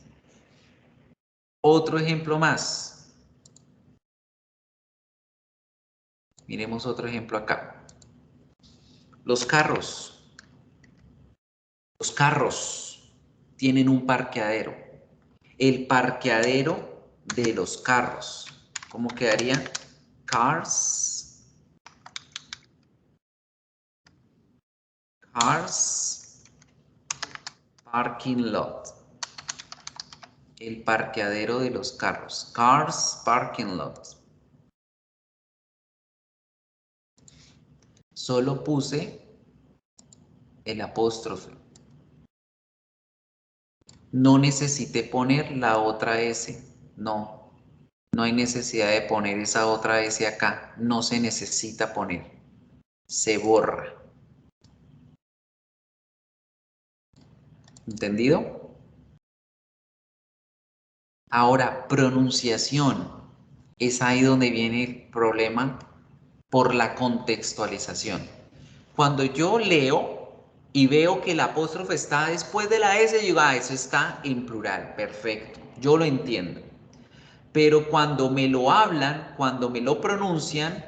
Otro ejemplo más. Miremos otro ejemplo acá. Los carros. Los carros tienen un parqueadero. El parqueadero de los carros. ¿Cómo quedaría? Cars. Cars parking lot. El parqueadero de los carros. Cars parking lot. Solo puse el apóstrofe. No necesité poner la otra S. No hay necesidad de poner esa otra S acá. No se necesita poner. Se borra. ¿Entendido? Ahora, pronunciación. Es ahí donde viene el problema por la contextualización. Cuando yo leo y veo que el apóstrofe está después de la S, digo, eso está en plural, perfecto, yo lo entiendo. Pero cuando me lo hablan, cuando me lo pronuncian,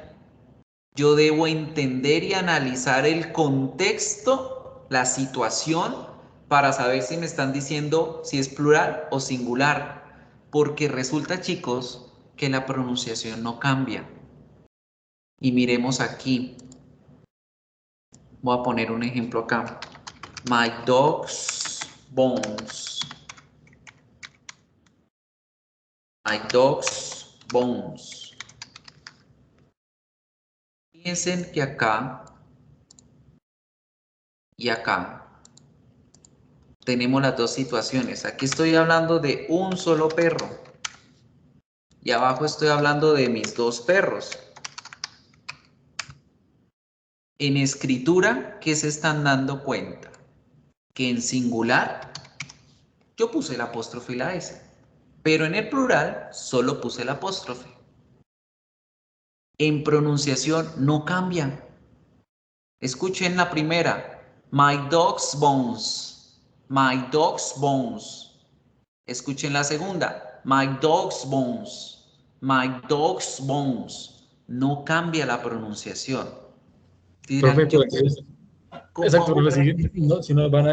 yo debo entender y analizar el contexto, la situación, para saber si me están diciendo si es plural o singular. Porque resulta, chicos, que la pronunciación no cambia. Y miremos aquí. Voy a poner un ejemplo acá. My dog's bones. My dog's bones. Piensen que acá y acá tenemos las dos situaciones. Aquí estoy hablando de un solo perro. Y abajo estoy hablando de mis dos perros. En escritura, ¿qué se están dando cuenta? Que en singular yo puse el apóstrofe y la S. Pero en el plural solo puse el apóstrofe. En pronunciación no cambia. Escuchen la primera. My dog's bones. My dog's bones. Escuchen la segunda. My dog's bones. My dog's bones. No cambia la pronunciación. Dirán, Perfecto, entonces, exacto, pero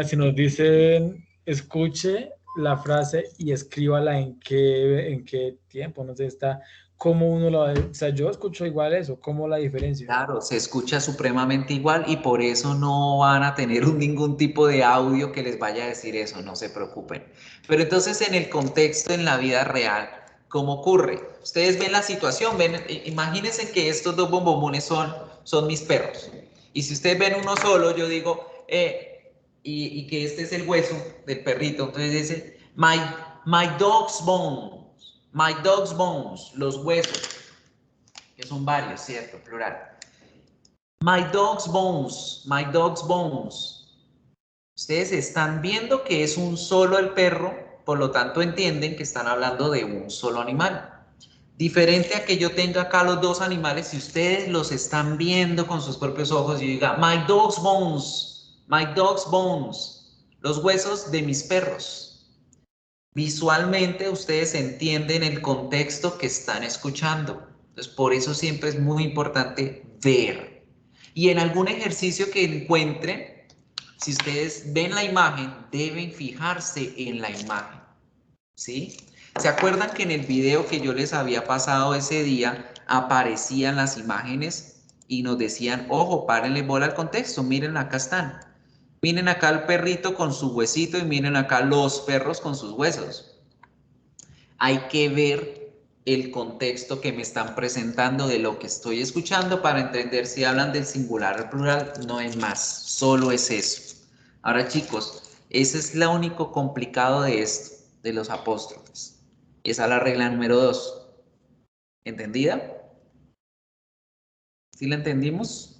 si nos dicen escuche la frase y escríbala en qué tiempo, no sé, está ¿cómo uno lo ve? O sea, yo escucho igual eso, ¿cómo la diferencia? Claro, se escucha supremamente igual y por eso no van a tener ningún tipo de audio que les vaya a decir eso, no se preocupen. Pero entonces en el contexto, en la vida real, ¿cómo ocurre? Ustedes ven la situación, imagínense que estos dos bombomones son mis perros. Y si ustedes ven uno solo, yo digo, y que este es el hueso del perrito, entonces dice, my dog's bones, los huesos, que son varios, ¿cierto? Plural. My dog's bones. Ustedes están viendo que es un solo el perro, por lo tanto entienden que están hablando de un solo animal. Diferente a que yo tenga acá los dos animales, si ustedes los están viendo con sus propios ojos y diga, my dog's bones, los huesos de mis perros. Visualmente ustedes entienden el contexto que están escuchando. Entonces, por eso siempre es muy importante ver. Y en algún ejercicio que encuentren, si ustedes ven la imagen, deben fijarse en la imagen, ¿sí? ¿Se acuerdan que en el video que yo les había pasado ese día aparecían las imágenes y nos decían, ojo, párenle bola al contexto, miren, acá están. Miren acá el perrito con su huesito y miren acá los perros con sus huesos. Hay que ver el contexto que me están presentando de lo que estoy escuchando para entender si hablan del singular o el plural. No es más, solo es eso. Ahora, chicos, ese es lo único complicado de esto, de los apóstrofes. Esa es la regla número 2. ¿Entendida? ¿Sí la entendimos?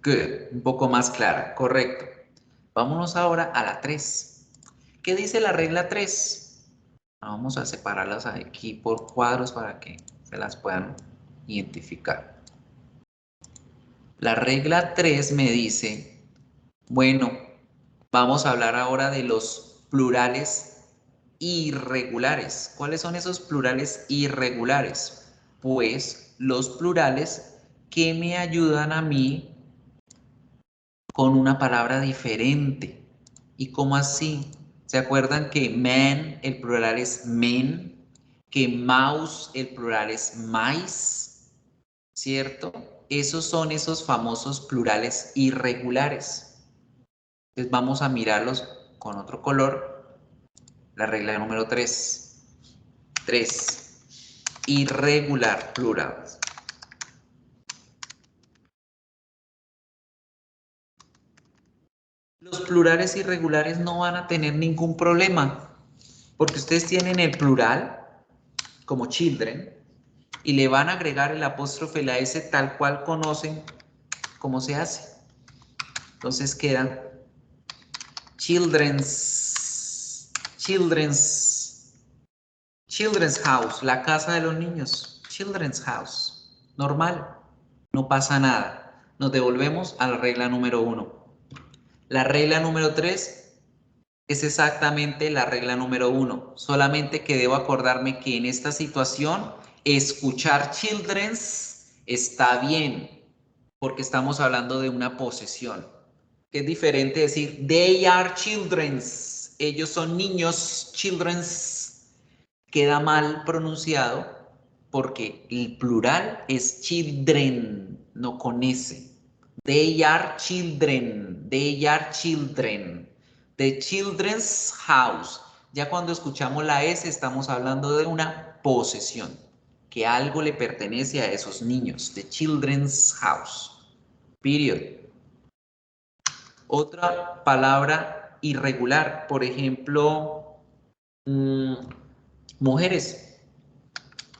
Good, un poco más clara, correcto. Vámonos ahora a la 3. ¿Qué dice la regla 3? Vamos a separarlas aquí por cuadros para que se las puedan identificar. La regla 3 me dice, bueno, vamos a hablar ahora de los plurales irregulares. ¿Cuáles son esos plurales irregulares? Pues los plurales que me ayudan a mí con una palabra diferente. ¿Y cómo así? ¿Se acuerdan que man, el plural es men? Que mouse, el plural es mice, ¿cierto? Esos son esos famosos plurales irregulares. Entonces vamos a mirarlos con otro color. La regla número 3. 3. Irregular, plural. Los plurales irregulares no van a tener ningún problema, porque ustedes tienen el plural como children y le van a agregar el apóstrofe, la S, tal cual conocen cómo se hace. Entonces quedan children's house, la casa de los niños, children's house, normal, no pasa nada. Nos devolvemos a la regla número 1. La regla número 3 es exactamente la regla número 1, solamente que debo acordarme que en esta situación escuchar children's está bien, porque estamos hablando de una posesión. Es diferente decir they are children's, ellos son niños, children's, queda mal pronunciado porque el plural es children, no con S. They are children, they are children. The children's house. Ya cuando escuchamos la S estamos hablando de una posesión, que algo le pertenece a esos niños. The children's house. Period. Otra palabra irregular, por ejemplo, mujeres.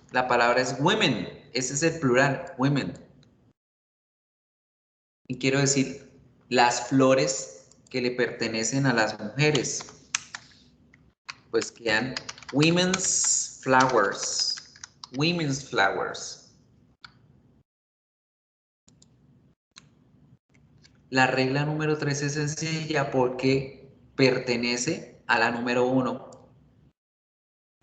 La palabra es women, ese es el plural, women. Y quiero decir, las flores que le pertenecen a las mujeres, pues quedan women's flowers, women's flowers. La regla número 3 es sencilla porque pertenece a la número 1.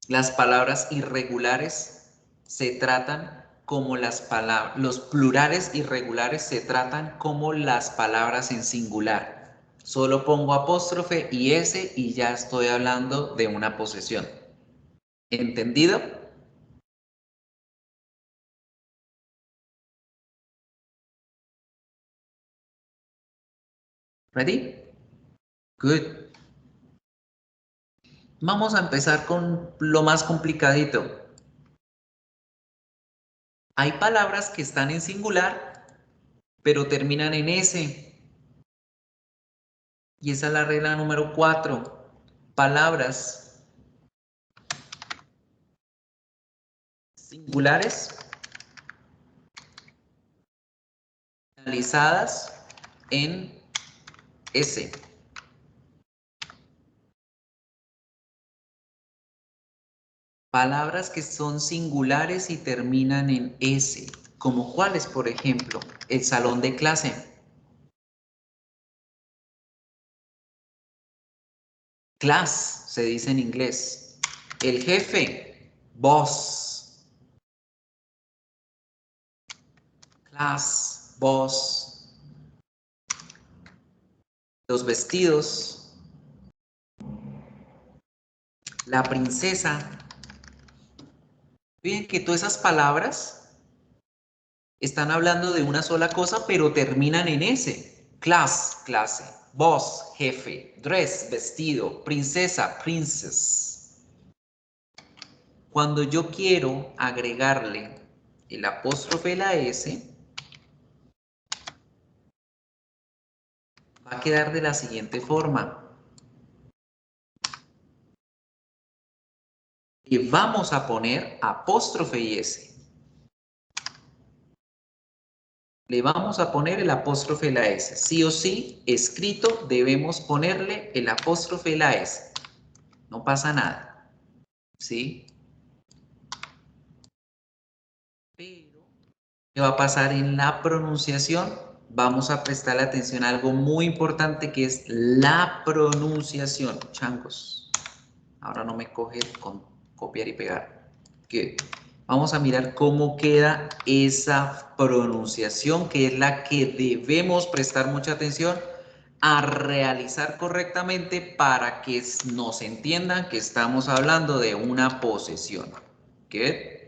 Las palabras irregulares se tratan como las palabras, los plurales irregulares se tratan como las palabras en singular. Solo pongo apóstrofe y S y ya estoy hablando de una posesión. ¿Entendido? ¿Ready? Good. Vamos a empezar con lo más complicadito. Hay palabras que están en singular, pero terminan en S. Y esa es la regla número 4. Palabras singulares finalizadas en S. Palabras que son singulares y terminan en S. ¿Como cuáles, por ejemplo? El salón de clase. Class, se dice en inglés. El jefe, boss. Class, boss. Los vestidos. La princesa. Miren que todas esas palabras están hablando de una sola cosa, pero terminan en S. Class, clase. Boss, jefe. Dress, vestido. Princesa, princess. Cuando yo quiero agregarle el apóstrofe y la S, va a quedar de la siguiente forma. Y vamos a poner apóstrofe y S. Le vamos a poner el apóstrofe y la S. Sí o sí, escrito, debemos ponerle el apóstrofe y la S. No pasa nada. ¿Sí? Pero, ¿qué va a pasar en la pronunciación? Vamos a prestar atención a algo muy importante que es la pronunciación. Changos. Ahora no me coge con copiar y pegar. Good. Vamos a mirar cómo queda esa pronunciación, que es la que debemos prestar mucha atención a realizar correctamente para que nos entiendan que estamos hablando de una posesión. Good.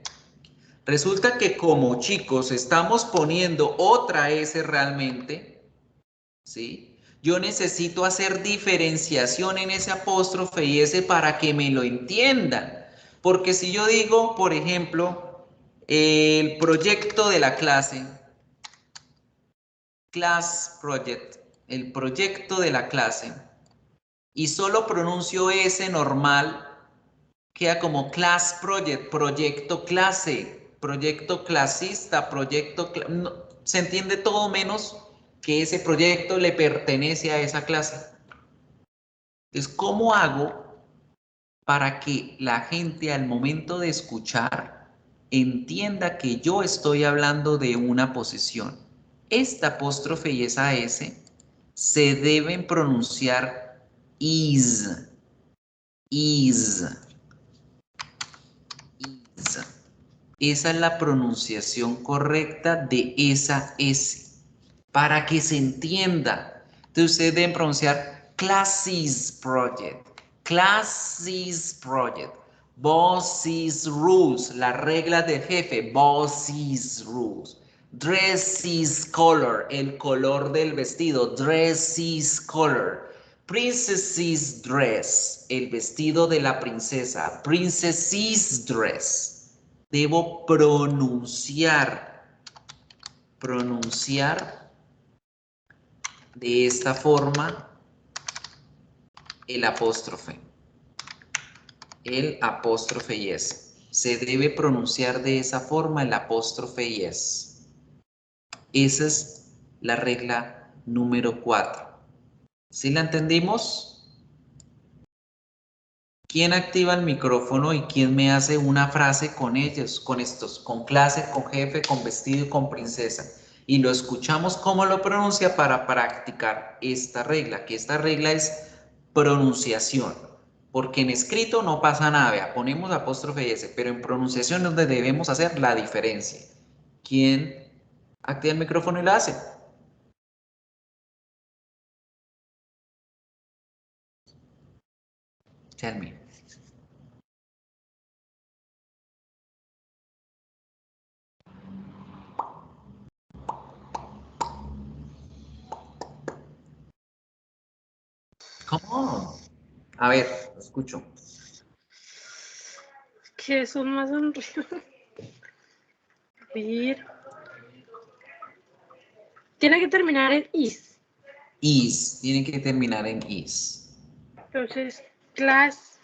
Resulta que como chicos estamos poniendo otra S realmente, ¿sí? Yo necesito hacer diferenciación en ese apóstrofe y ese para que me lo entiendan. Porque si yo digo, por ejemplo, el proyecto de la clase, class project, el proyecto de la clase, y solo pronuncio S normal, queda como class project, proyecto clase, proyecto clasista, proyecto... No, se entiende todo menos que ese proyecto le pertenece a esa clase. Entonces, ¿cómo hago para que la gente al momento de escuchar entienda que yo estoy hablando de una posesión? Esta apóstrofe y esa S se deben pronunciar is, is, is. Esa es la pronunciación correcta de esa S, para que se entienda. Entonces ustedes deben pronunciar classes project, classes project, bosses rules, las reglas del jefe, bosses rules, dresses color, el color del vestido, dresses color, princess's dress, el vestido de la princesa, princess's dress. Debo pronunciar de esta forma el apóstrofe y es. Se debe pronunciar de esa forma el apóstrofe y es. Esa es la regla número 4. ¿Sí la entendimos? ¿Quién activa el micrófono y quién me hace una frase con ellos, con estos, con clase, con jefe, con vestido y con princesa? Y lo escuchamos cómo lo pronuncia para practicar esta regla, que esta regla es pronunciación, porque en escrito no pasa nada, vea, ponemos apóstrofe y S, pero en pronunciación es donde debemos hacer la diferencia. ¿Quién activa el micrófono y lo hace? Tell me. ¿Cómo? A ver, lo escucho. Que son más sonridos. Ver. Tiene que terminar en is. Is, tiene que terminar en is. Entonces, classes,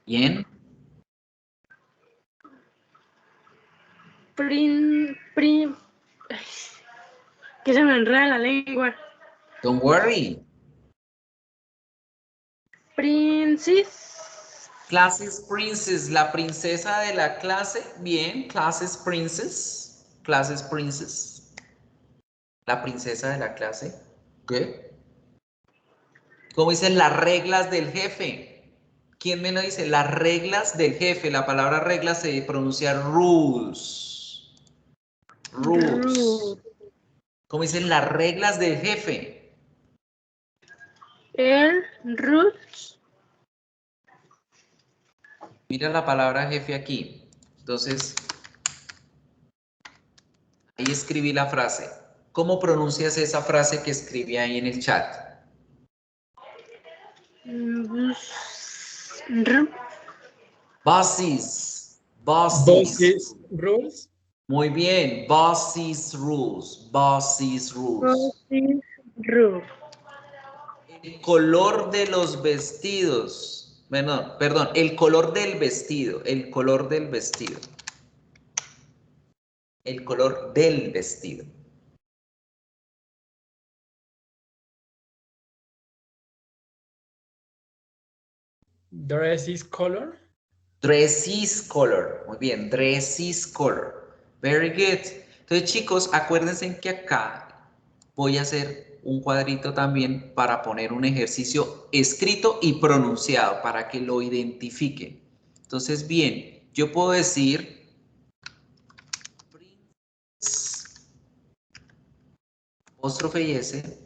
Bien. ay, que se me enreda la lengua. Don't worry. Princess, Classes princess, la princesa de la clase. Bien, classes princess. Classes princess. La princesa de la clase. ¿Qué? ¿Cómo dicen las reglas del jefe? ¿Quién me lo dice? Las reglas del jefe. La palabra reglas se pronuncia rules. Rules. Ruth, ¿Cómo dicen las reglas del jefe? Ruth, Mira la palabra jefe aquí. Entonces, ahí escribí la frase. ¿Cómo pronuncias esa frase que escribí ahí en el chat? Bosses. Bosses. Bosses rules. Muy bien. Bosses rules. Bosses rules. Ruth. El color de los vestidos. Bueno, perdón, el color del vestido. El color del vestido. El color del vestido. Dress is color. Dress is color. Muy bien, dress is color. Very good. Entonces, chicos, acuérdense que acá voy a hacer un cuadrito también para poner un ejercicio escrito y pronunciado para que lo identifiquen. Entonces, bien, yo puedo decir apóstrofe y S,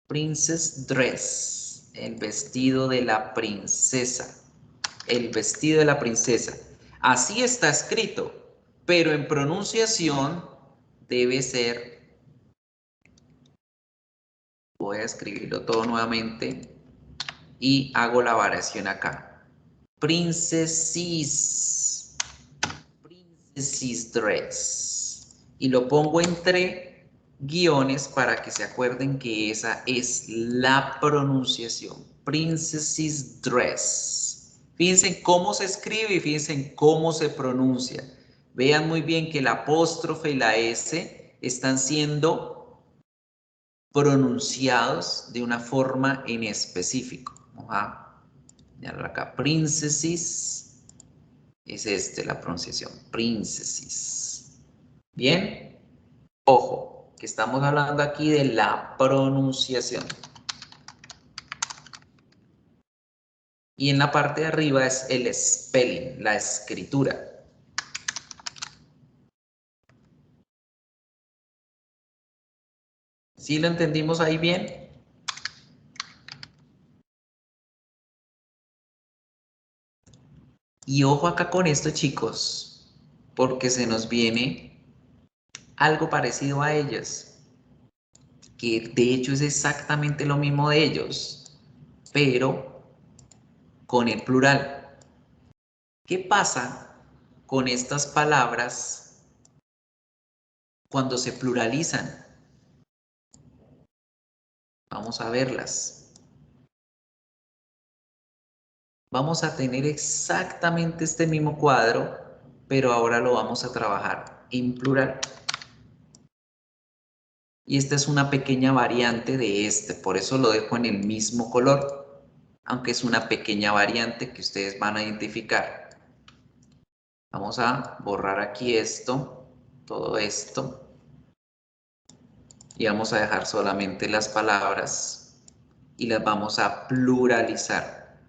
princess dress, el vestido de la princesa, el vestido de la princesa. Así está escrito, pero en pronunciación debe ser, voy a escribirlo todo nuevamente y hago la variación acá. Princesses, princesses dress. Y lo pongo entre guiones para que se acuerden que esa es la pronunciación. Princess's dress. Fíjense cómo se escribe y fíjense cómo se pronuncia. Vean muy bien que la apóstrofe y la S están siendo pronunciados de una forma en específico. Vamos a señalar acá. Princesses. Es la pronunciación. Princesses. Bien. Ojo, que estamos hablando aquí de la pronunciación. Y en la parte de arriba es el spelling, la escritura. ¿Sí lo entendimos ahí bien? Y ojo acá con esto, chicos, porque se nos viene algo parecido a ellos, que de hecho es exactamente lo mismo de ellos, pero con el plural. ¿Qué pasa con estas palabras cuando se pluralizan? Vamos a verlas. Vamos a tener exactamente este mismo cuadro, pero ahora lo vamos a trabajar en plural. Y esta es una pequeña variante de este, por eso lo dejo en el mismo color, aunque es una pequeña variante que ustedes van a identificar. Vamos a borrar aquí esto, todo esto, y vamos a dejar solamente las palabras y las vamos a pluralizar.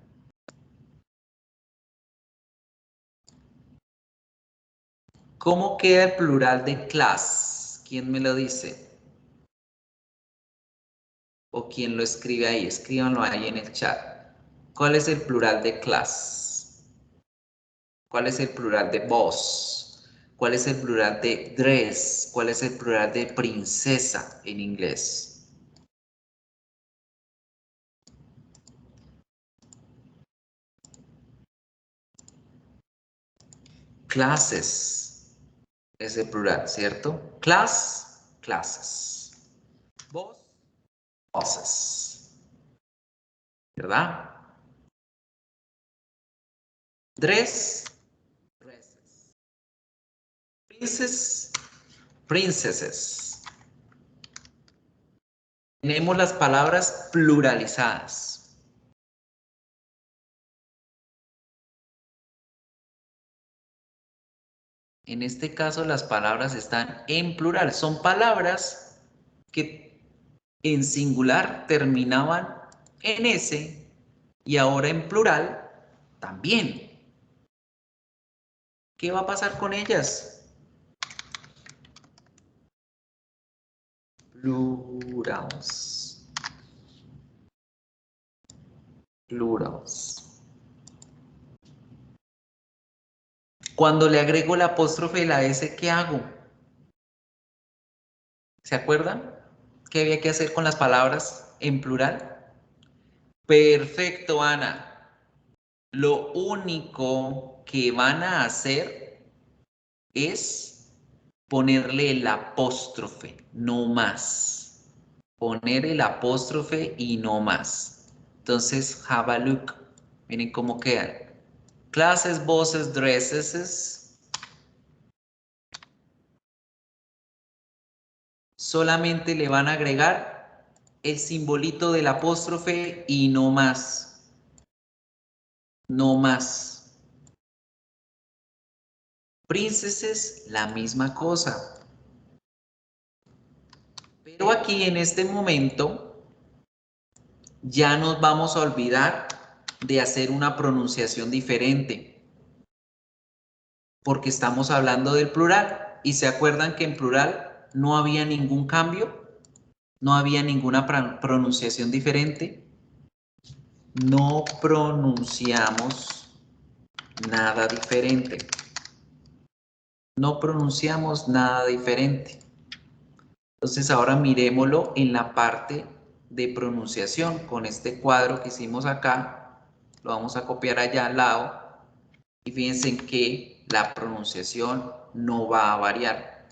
¿Cómo queda el plural de class? ¿Quién me lo dice? ¿O quién lo escribe ahí? Escríbanlo ahí en el chat. ¿Cuál es el plural de class? ¿Cuál es el plural de boss? ¿Cuál es el plural de dress? ¿Cuál es el plural de princesa en inglés? Classes es el plural, ¿cierto? Class, classes. Boss, bosses. ¿Verdad? Dress, dresses. Princess, princesses. Tenemos las palabras pluralizadas. En este caso las palabras están en plural. Son palabras que en singular terminaban en S y ahora en plural también. ¿Qué va a pasar con ellas? Plurals. Plurals. Cuando le agrego la apóstrofe y la S, ¿qué hago? ¿Se acuerdan? ¿Qué había que hacer con las palabras en plural? Perfecto, Ana. Lo único que van a hacer es ponerle el apóstrofe, no más. Poner el apóstrofe y no más. Entonces, have a look. Miren cómo quedan. Classes, bosses, dresses. Solamente le van a agregar el simbolito del apóstrofe y no más. No más. Princesses, la misma cosa. Pero aquí en este momento ya nos vamos a olvidar de hacer una pronunciación diferente. Porque estamos hablando del plural. ¿Y se acuerdan que en plural no había ningún cambio? No había ninguna pronunciación diferente. No pronunciamos nada diferente. No pronunciamos nada diferente. Entonces ahora miremoslo en la parte de pronunciación. Con este cuadro que hicimos acá, lo vamos a copiar allá al lado. Y fíjense que la pronunciación no va a variar.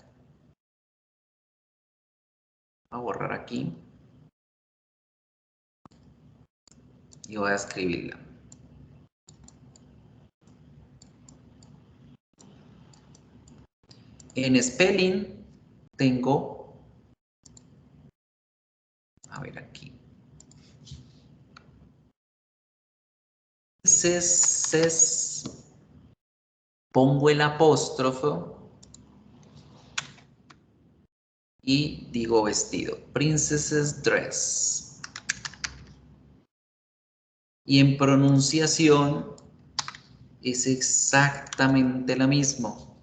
Voy a borrar aquí. Y voy a escribirla. En spelling tengo, a ver aquí, pongo el apóstrofo y digo vestido, princess's dress. Y en pronunciación es exactamente lo mismo.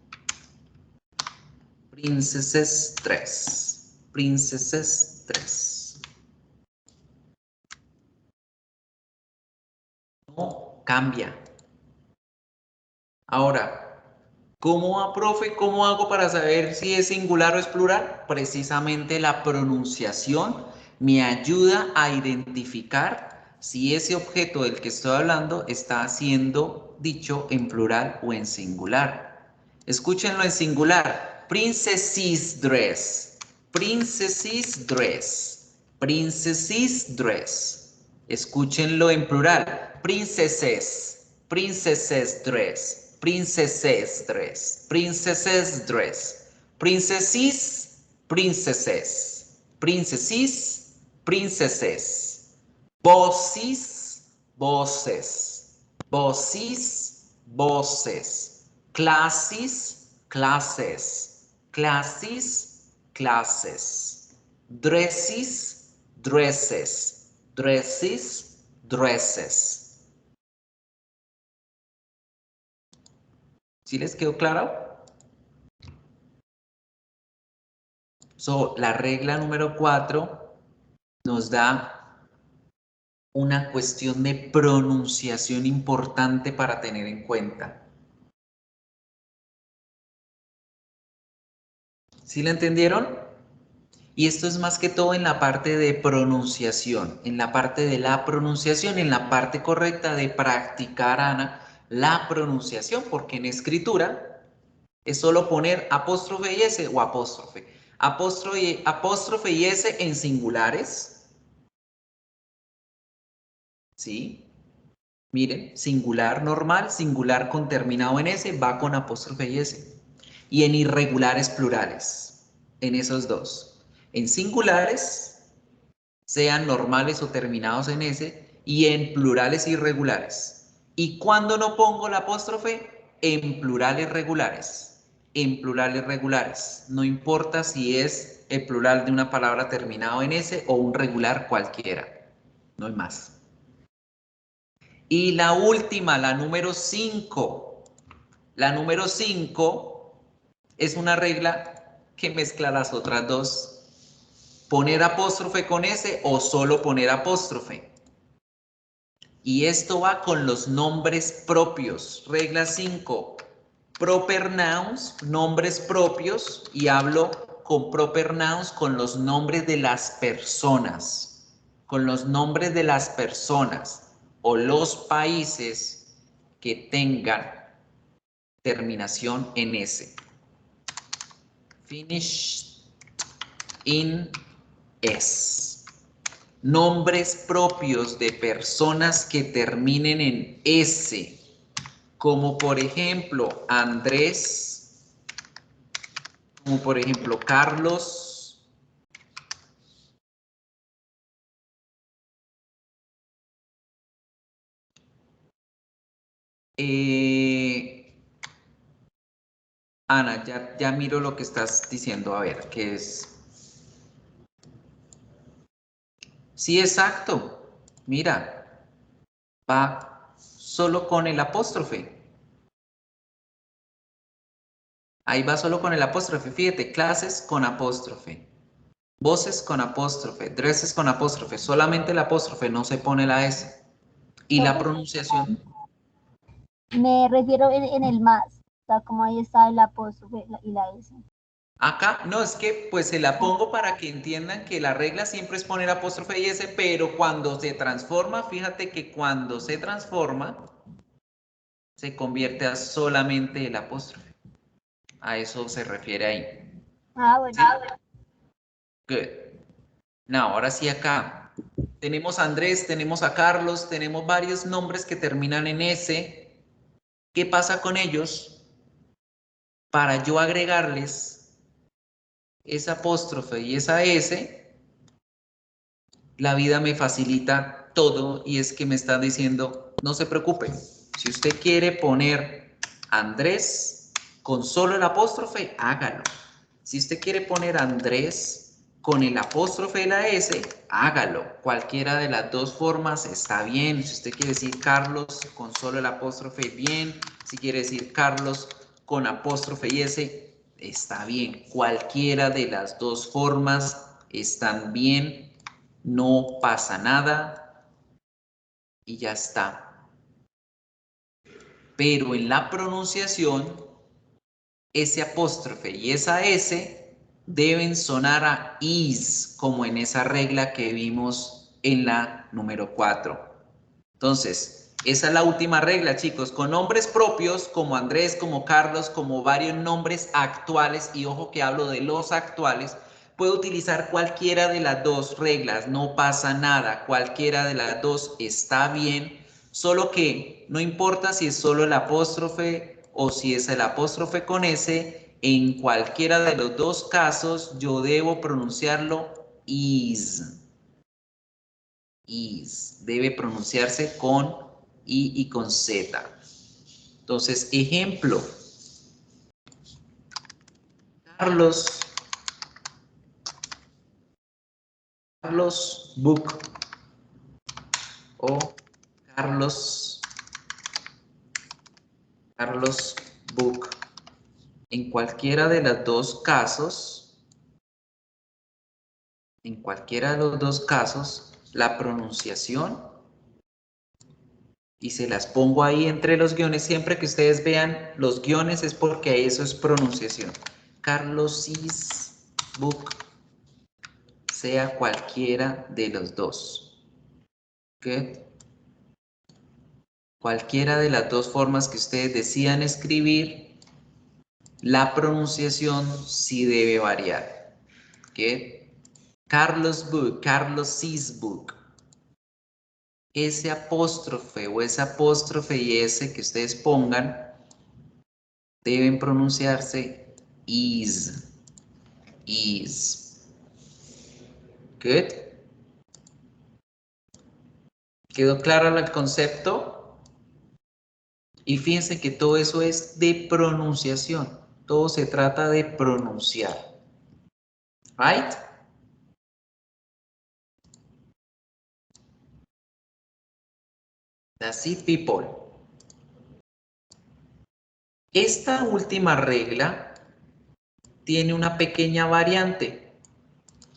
Princess's dress, princess's dress. No cambia. Ahora, ¿cómo, profe? ¿Cómo hago para saber si es singular o es plural? Precisamente la pronunciación me ayuda a identificar si ese objeto del que estoy hablando está siendo dicho en plural o en singular. Escúchenlo en singular. Princess's dress. Princess's dress. Princess's dress. Escúchenlo en plural. Princesses. Princess's dress. Princess's dress. Princess's dress. Princesses. Princesses. Princesses. Princesses. Bosses. Bosses. Bosses. Bosses. Classes. Classes. Classes. Classes. Dresses. Dresses. Dresses. Dresses. ¿Sí les quedó claro? La regla número 4 nos da una cuestión de pronunciación importante para tener en cuenta. ¿Sí la entendieron? Y esto es más que todo en la parte de pronunciación, en la parte de la pronunciación, en la parte correcta de practicar, Ana, la pronunciación, porque en escritura es solo poner apóstrofe y S o apóstrofe. Apóstrofe y S en singulares. ¿Sí? Miren, singular normal, singular con terminado en S, va con apóstrofe y S. Y en irregulares plurales, en esos dos. En singulares, sean normales o terminados en S, y en plurales irregulares. ¿Y cuando no pongo el apóstrofe? En plurales regulares. En plurales regulares. No importa si es el plural de una palabra terminado en S o un regular cualquiera. No hay más. Y la última, la número 5. La número 5 es una regla que mezcla las otras dos. Poner apóstrofe con S o solo poner apóstrofe. Y esto va con los nombres propios. Regla 5. Proper nouns, nombres propios. Y hablo con proper nouns con los nombres de las personas. Con los nombres de las personas o los países que tengan terminación en S. Finish in S. Nombres propios de personas que terminen en S, como por ejemplo Andrés, como por ejemplo Carlos, Ana, ya miro lo que estás diciendo, a ver, ¿qué es? Sí, exacto, mira, va solo con el apóstrofe. Ahí va solo con el apóstrofe, fíjate, clases con apóstrofe, voces con apóstrofe, dresses con apóstrofe, solamente el apóstrofe, no se pone la S. Y la pronunciación. Me refiero en el más, o sea, como ahí está el apóstrofe y la S. Acá, no, es que pues se la pongo para que entiendan que la regla siempre es poner apóstrofe y S, pero cuando se transforma, fíjate que cuando se transforma, se convierte a solamente el apóstrofe. A eso se refiere ahí. Ah, bueno. ¿Sí? Good. No, ahora sí acá. Tenemos a Andrés, tenemos a Carlos, tenemos varios nombres que terminan en S. ¿Qué pasa con ellos? Para yo agregarles esa apóstrofe y esa S, la vida me facilita todo y es que me están diciendo, no se preocupe, si usted quiere poner Andrés con solo el apóstrofe, hágalo. Si usted quiere poner Andrés con el apóstrofe de la S, hágalo. Cualquiera de las dos formas está bien. Si usted quiere decir Carlos con solo el apóstrofe, bien. Si quiere decir Carlos con apóstrofe y S, está bien. Cualquiera de las dos formas están bien. No pasa nada y ya está. Pero en la pronunciación, ese apóstrofe y esa S deben sonar a is, como en esa regla que vimos en la número 4. Entonces, esa es la última regla, chicos. Con nombres propios, como Andrés, como Carlos, como varios nombres actuales, y ojo que hablo de los actuales, puedo utilizar cualquiera de las dos reglas, no pasa nada, cualquiera de las dos está bien, solo que no importa si es solo el apóstrofe o si es el apóstrofe con S, en cualquiera de los dos casos yo debo pronunciarlo is. Is. Debe pronunciarse con I y con Z. Entonces, ejemplo. Carlos Book o Carlos Book. En cualquiera de los dos casos, en cualquiera de los dos casos, la pronunciación, y se las pongo ahí entre los guiones, siempre que ustedes vean los guiones es porque eso es pronunciación. Carlos' book, sea cualquiera de los dos. ¿Ok? Cualquiera de las dos formas que ustedes decidan escribir, la pronunciación sí debe variar. ¿Ok? Carlos' book, Carlos' book. Ese apóstrofe o ese apóstrofe y ese que ustedes pongan deben pronunciarse is. Good. ¿Quedó claro el concepto? Y fíjense que todo eso es de pronunciación. Todo se trata de pronunciar. Right? That's it, people. Esta última regla tiene una pequeña variante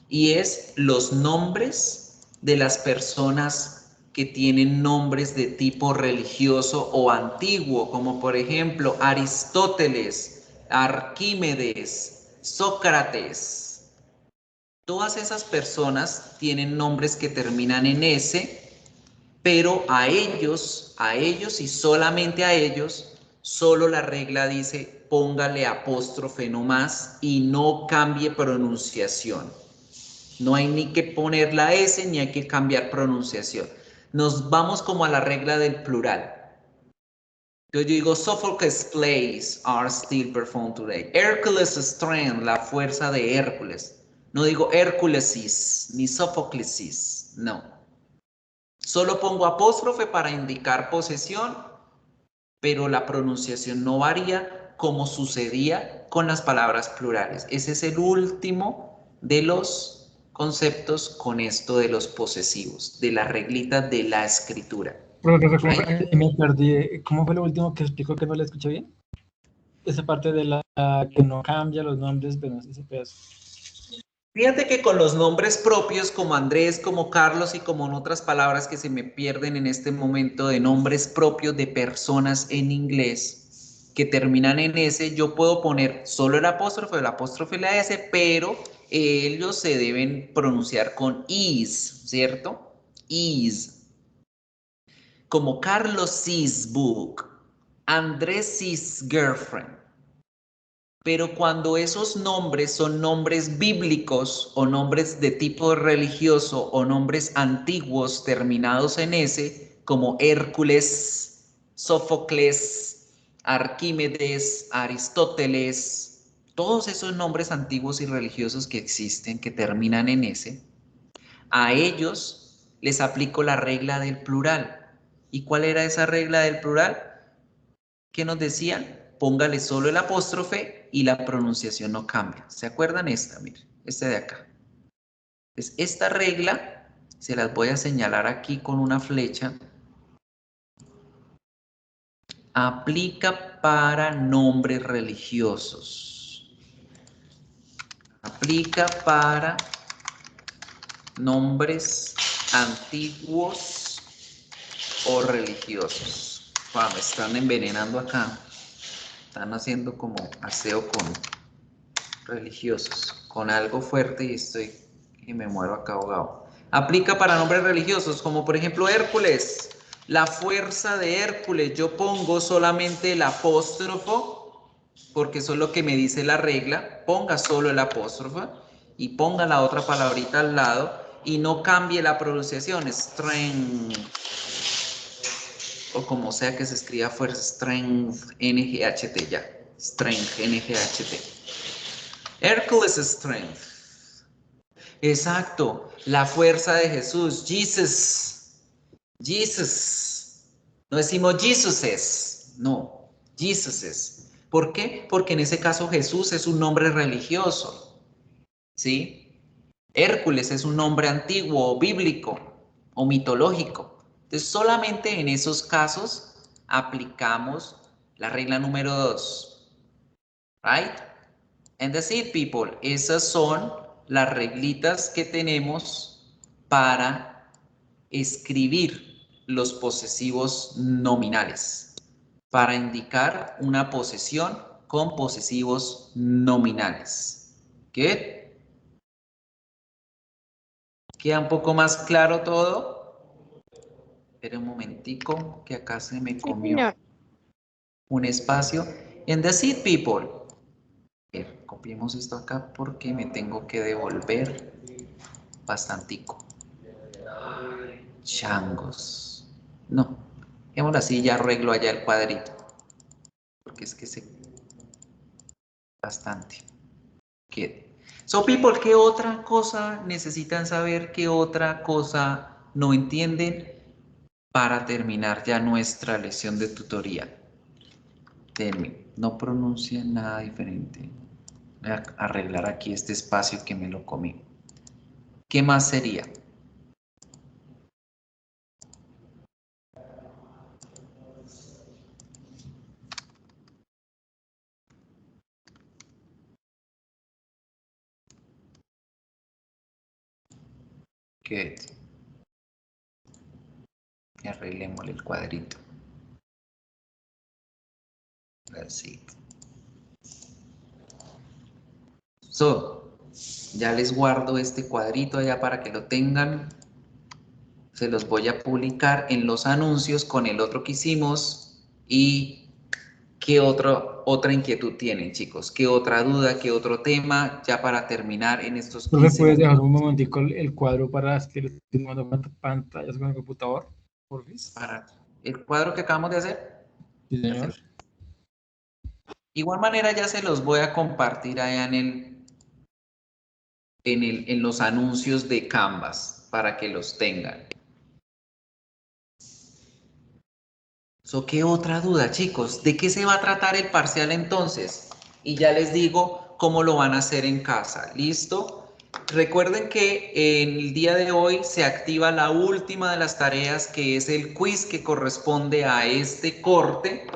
y es los nombres de las personas que tienen nombres de tipo religioso o antiguo, como por ejemplo Aristóteles, Arquímedes, Sócrates. Todas esas personas tienen nombres que terminan en S, pero a ellos y solamente a ellos, solo la regla dice póngale apóstrofe nomás y no cambie pronunciación. No hay ni que poner la S ni hay que cambiar pronunciación. Nos vamos como a la regla del plural. Yo digo, Sophocles' plays are still performed today. Hercules' strength, la fuerza de Hércules. No digo Hérculesis ni Sophoclesis, no. Solo pongo apóstrofe para indicar posesión, pero la pronunciación no varía como sucedía con las palabras plurales. Ese es el último de los conceptos con esto de los posesivos, de la reglita de la escritura. Profesor, me perdí. ¿Cómo fue lo último que explicó que no le escuché bien? Esa parte de la que no cambia los nombres, pero no sé ese pedazo. Fíjate que con los nombres propios como Andrés, como Carlos y como en otras palabras que se me pierden en este momento de nombres propios de personas en inglés que terminan en S, yo puedo poner solo el apóstrofe y la S, pero ellos se deben pronunciar con is, ¿cierto? Is. Como Carlos' book, Andrés' girlfriend. Pero cuando esos nombres son nombres bíblicos o nombres de tipo religioso o nombres antiguos terminados en S, como Hércules, Sófocles, Arquímedes, Aristóteles, todos esos nombres antiguos y religiosos que existen que terminan en S, a ellos les aplico la regla del plural. ¿Y cuál era esa regla del plural? ¿Qué nos decían? Póngale solo el apóstrofe y la pronunciación no cambia. ¿Se acuerdan esta? Miren, esta de acá. Entonces, esta regla se las voy a señalar aquí con una flecha. Aplica para nombres religiosos. Aplica para nombres antiguos o religiosos. Me están envenenando acá. Están haciendo como aseo con religiosos, con algo fuerte y me muero acá ahogado. Aplica para nombres religiosos, como por ejemplo Hércules. La fuerza de Hércules, yo pongo solamente el apóstrofo, porque eso es lo que me dice la regla. Ponga solo el apóstrofo y ponga la otra palabrita al lado y no cambie la pronunciación. Strength, o como sea que se escriba fuerza, strength, NGHT ya. Strength, NGHT. Hercules' strength. Exacto, la fuerza de Jesús. Jesus. No decimos Jesuses, no, Jesuses. ¿Por qué? Porque en ese caso Jesús es un nombre religioso, ¿sí? Hércules es un nombre antiguo o bíblico o mitológico. Entonces, solamente en esos casos aplicamos la regla número 2. Right? And that's it, people. Esas son las reglitas que tenemos para escribir los posesivos nominales, para indicar una posesión con posesivos nominales. ¿Qué? ¿Queda un poco más claro todo? Espera un momentico, que acá se me comió un espacio. En the seat, people. A ver, copiemos esto acá porque me tengo que devolver bastantico. Ay, changos. No, dejémoslo así, ya arreglo allá el cuadrito. Porque es que se... bastante. Quede. So, people, ¿qué otra cosa necesitan saber? ¿Qué otra cosa no entienden para terminar ya nuestra lección de tutoría? No pronuncien nada diferente. Voy a arreglar aquí este espacio que me lo comí. ¿Qué más sería? Good. Y arreglémosle el cuadrito. That's it. So, ya les guardo este cuadrito allá para que lo tengan. Se los voy a publicar en los anuncios con el otro que hicimos. ¿Y qué otra inquietud tienen, chicos? ¿Qué otra duda? ¿Qué otro tema? Ya para terminar en estos 15 ¿Me puedes dejar minutos. un momentico el cuadro para que le estoy tomando pantallas con el computador? Por favor. Para el cuadro que acabamos de hacer. Sí, señor. Igual manera ya se los voy a compartir allá en los anuncios de Canvas para que los tengan. ¿Qué otra duda, chicos? ¿De qué se va a tratar el parcial entonces? Y ya les digo cómo lo van a hacer en casa. ¿Listo? Recuerden que en el día de hoy se activa la última de las tareas, que es el quiz que corresponde a este corte.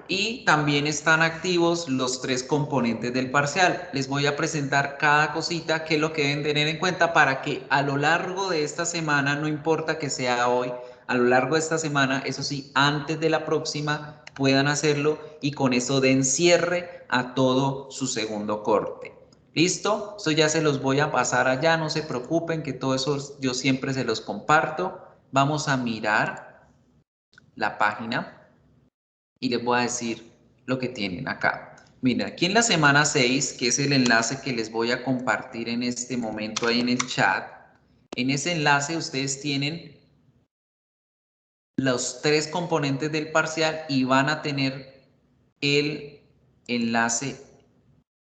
Y también están activos los 3 componentes del parcial. Les voy a presentar cada cosita, que es lo que deben tener en cuenta para que a lo largo de esta semana, no importa que sea hoy, a lo largo de esta semana, eso sí, antes de la próxima, puedan hacerlo y con eso den cierre a todo su segundo corte. ¿Listo? Eso ya se los voy a pasar allá, no se preocupen que todo eso yo siempre se los comparto. Vamos a mirar la página y les voy a decir lo que tienen acá. Miren, aquí en la semana 6, que es el enlace que les voy a compartir en este momento ahí en el chat, en ese enlace ustedes tienen los 3 componentes del parcial y van a tener el enlace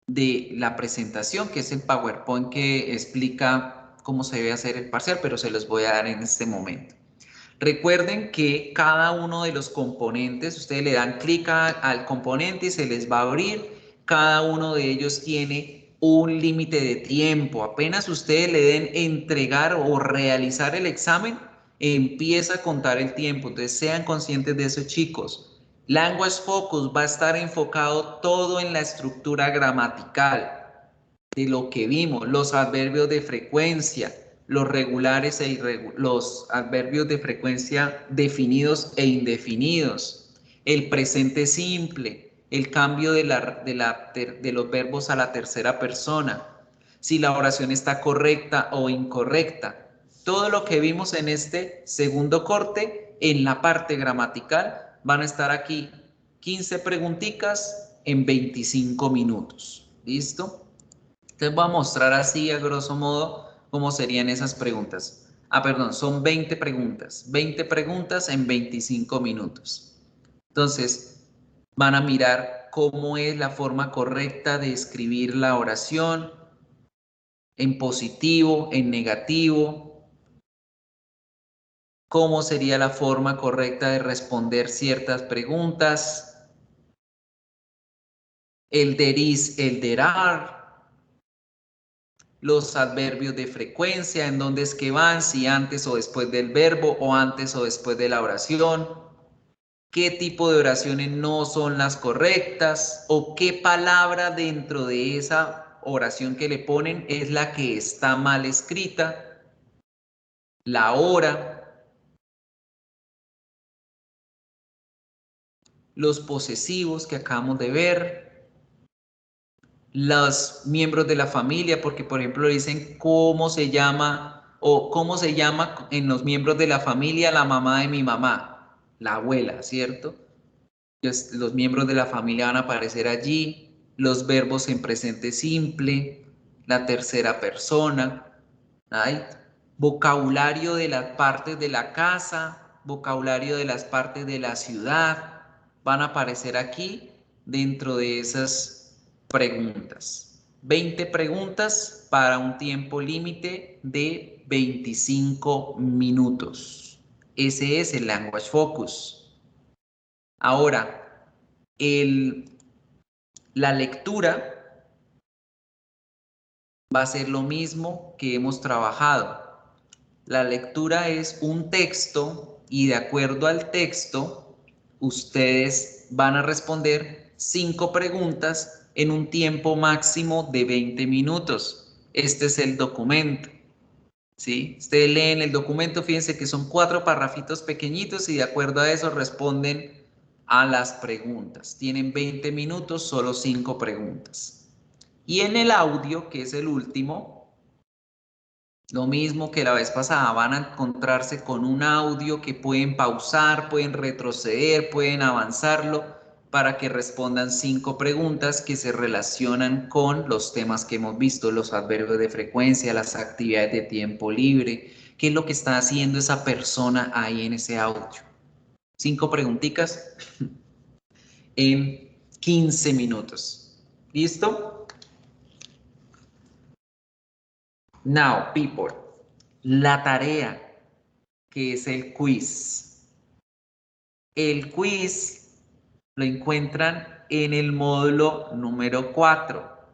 de la presentación, que es el PowerPoint que explica cómo se debe hacer el parcial, pero se los voy a dar en este momento. Recuerden que cada uno de los componentes, ustedes le dan clic al componente y se les va a abrir. Cada uno de ellos tiene un límite de tiempo. Apenas ustedes le den entregar o realizar el examen, empieza a contar el tiempo. Entonces sean conscientes de eso, chicos. Language Focus va a estar enfocado todo en la estructura gramatical de lo que vimos, los adverbios de frecuencia, los regulares los adverbios de frecuencia definidos e indefinidos, el presente simple, el cambio de los verbos a la tercera persona, si la oración está correcta o incorrecta. Todo lo que vimos en este segundo corte, en la parte gramatical, van a estar aquí 15 preguntitas en 25 minutos. ¿Listo? Entonces voy a mostrar así a grosso modo cómo serían esas preguntas. Perdón, son 20 preguntas. 20 preguntas en 25 minutos. Entonces van a mirar cómo es la forma correcta de escribir la oración en positivo, en negativo. Cómo sería la forma correcta de responder ciertas preguntas. El there is, el there are. Los adverbios de frecuencia, en dónde es que van, si antes o después del verbo o antes o después de la oración, qué tipo de oraciones no son las correctas o qué palabra dentro de esa oración que le ponen es la que está mal escrita, la hora, los posesivos que acabamos de ver, los miembros de la familia, porque por ejemplo dicen cómo se llama o cómo se llama en los miembros de la familia la mamá de mi mamá, la abuela, ¿cierto? Los miembros de la familia van a aparecer allí, los verbos en presente simple, la tercera persona, ¿right? Vocabulario de las partes de la casa, vocabulario de las partes de la ciudad, van a aparecer aquí dentro de esas preguntas. 20 preguntas para un tiempo límite de 25 minutos. Ese es el Language Focus. Ahora, la lectura va a ser lo mismo que hemos trabajado. La lectura es un texto y de acuerdo al texto, ustedes van a responder 5 preguntas en un tiempo máximo de 20 minutos. Este es el documento. ¿Sí? Ustedes leen el documento, fíjense que son 4 parrafitos pequeñitos y de acuerdo a eso responden a las preguntas. Tienen 20 minutos, solo 5 preguntas. Y en el audio, que es el último, lo mismo que la vez pasada, van a encontrarse con un audio que pueden pausar, pueden retroceder, pueden avanzarlo para que respondan 5 preguntas que se relacionan con los temas que hemos visto, los adverbios de frecuencia, las actividades de tiempo libre, qué es lo que está haciendo esa persona ahí en ese audio. 5 preguntitas en 15 minutos. ¿Listo? Now, people, la tarea, que es el quiz. El quiz lo encuentran en el módulo número 4,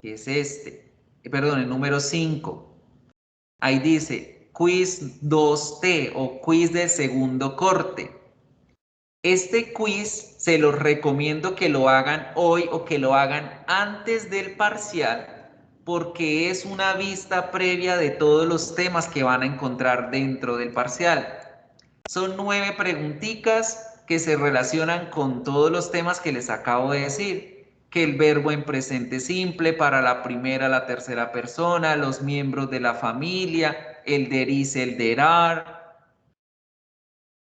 que es perdón, el número 5. Ahí dice quiz 2T o quiz de segundo corte. Este quiz se los recomiendo que lo hagan hoy o que lo hagan antes del parcial porque es una vista previa de todos los temas que van a encontrar dentro del parcial. Son 9 preguntitas que se relacionan con todos los temas que les acabo de decir, que el verbo en presente simple para la primera, la tercera persona, los miembros de la familia, el der is, el der are,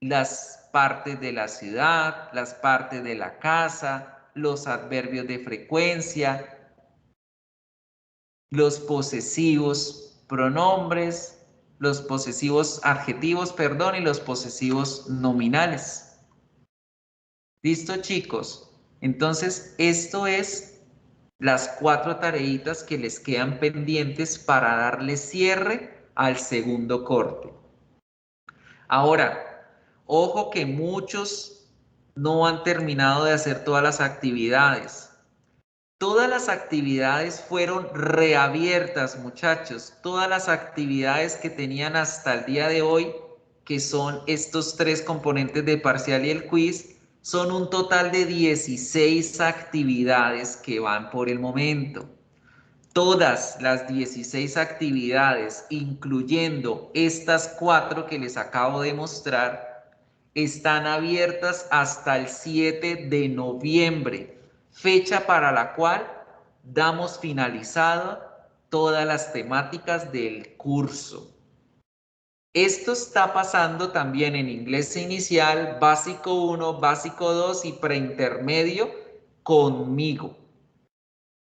las partes de la ciudad, las partes de la casa, los adverbios de frecuencia, los posesivos pronombres, los posesivos adjetivos, perdón, y los posesivos nominales. ¿Listo, chicos? Entonces, esto es las 4 tareitas que les quedan pendientes para darle cierre al segundo corte. Ahora, ojo que muchos no han terminado de hacer todas las actividades. Todas las actividades fueron reabiertas, muchachos. Todas las actividades que tenían hasta el día de hoy, que son estos 3 componentes de parcial y el quiz, son un total de 16 actividades que van por el momento. Todas las 16 actividades, incluyendo estas 4 que les acabo de mostrar, están abiertas hasta el 7 de noviembre, fecha para la cual damos finalizada todas las temáticas del curso. Esto está pasando también en inglés inicial, básico 1, básico 2 y preintermedio conmigo.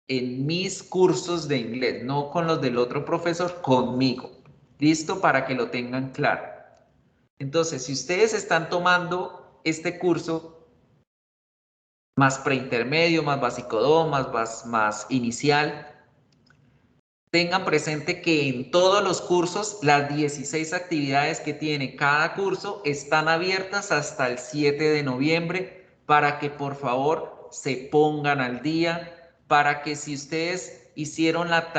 En mis cursos de inglés, no con los del otro profesor, conmigo. ¿Listo? Para que lo tengan claro. Entonces, si ustedes están tomando este curso, más preintermedio, más básico 2, más inicial, tengan presente que en todos los cursos, las 16 actividades que tiene cada curso están abiertas hasta el 7 de noviembre para que por favor se pongan al día, para que si ustedes hicieron la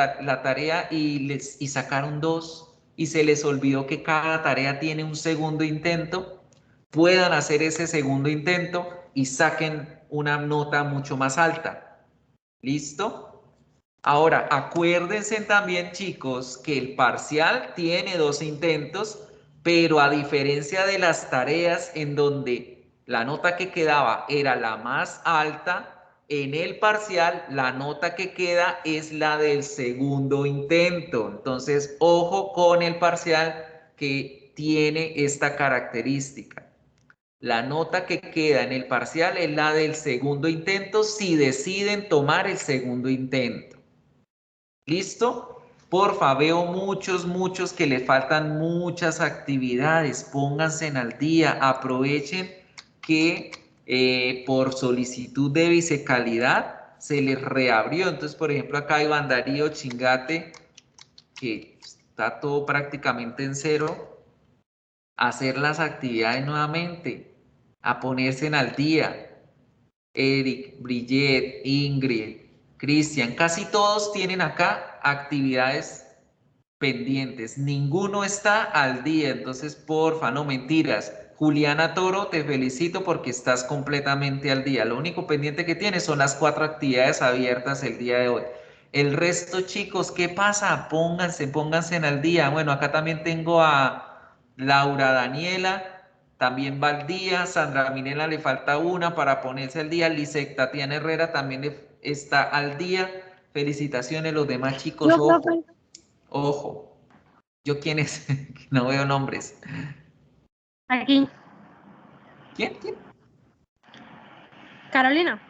tarea y sacaron 2 y se les olvidó que cada tarea tiene un segundo intento, puedan hacer ese segundo intento y saquen una nota mucho más alta. ¿Listo? Ahora, acuérdense también, chicos, que el parcial tiene 2 intentos, pero a diferencia de las tareas en donde la nota que quedaba era la más alta, en el parcial la nota que queda es la del segundo intento. Entonces, ojo con el parcial que tiene esta característica. La nota que queda en el parcial es la del segundo intento si deciden tomar el segundo intento. ¿Listo? Porfa, veo muchos que le faltan muchas actividades. Pónganse al día, aprovechen que por solicitud de vicecalidad se les reabrió. Entonces, por ejemplo, acá Iván Darío Chingate, que está todo prácticamente en cero, hacer las actividades nuevamente, a ponerse al día. Eric, Brillet, Ingrid, Cristian, casi todos tienen acá actividades pendientes. Ninguno está al día, entonces porfa, no mentiras. Juliana Toro, te felicito porque estás completamente al día. Lo único pendiente que tienes son las 4 actividades abiertas el día de hoy. El resto, chicos, ¿qué pasa? Pónganse al día. Bueno, acá también tengo a Laura Daniela. También va al día, Sandra Minela le falta una para ponerse al día, Lisek Tatiana Herrera también está al día. Felicitaciones los demás chicos, Yo, ojo, profe, ojo. ¿Yo quién es? No veo nombres. aquí. ¿Quién? Carolina.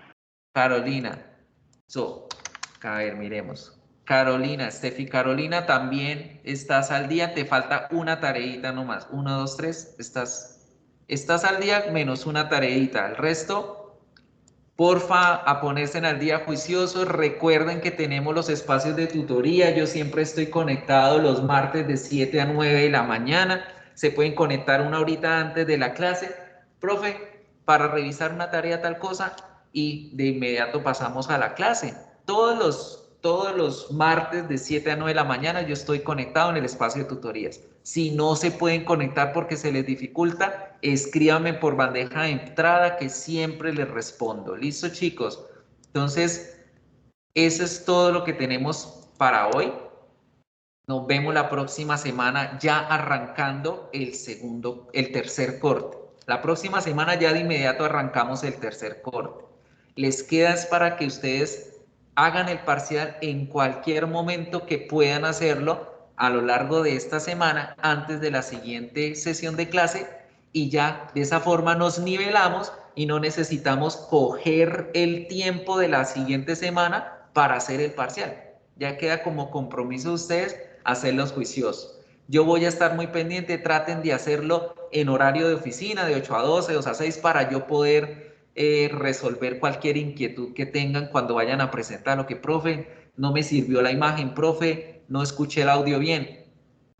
Carolina. A ver, miremos. Carolina, Steffi Carolina, también estás al día, te falta una tareita nomás. 1, 2, 3, estás al día menos una tareita. El resto, porfa, a ponerse al día juiciosos. Recuerden que tenemos los espacios de tutoría. Yo siempre estoy conectado los martes de 7 a 9 de la mañana. Se pueden conectar una horita antes de la clase. Profe, para revisar una tarea tal cosa y de inmediato pasamos a la clase. Todos los martes de 7 a 9 de la mañana yo estoy conectado en el espacio de tutorías. Si no se pueden conectar porque se les dificulta, escríbanme por bandeja de entrada que siempre les respondo. ¿Listo, chicos? Entonces, eso es todo lo que tenemos para hoy. Nos vemos la próxima semana ya arrancando el tercer corte. La próxima semana ya de inmediato arrancamos el tercer corte. Les queda es para que ustedes hagan el parcial en cualquier momento que puedan hacerlo a lo largo de esta semana antes de la siguiente sesión de clase y ya de esa forma nos nivelamos y no necesitamos coger el tiempo de la siguiente semana para hacer el parcial. Ya queda como compromiso de ustedes hacerlos juiciosos. Yo voy a estar muy pendiente, traten de hacerlo en horario de oficina, de 8 a 12, 2 a 6, para yo poder resolver cualquier inquietud que tengan cuando vayan a presentar lo que, profe, no me sirvió la imagen, profe, no escuché el audio bien,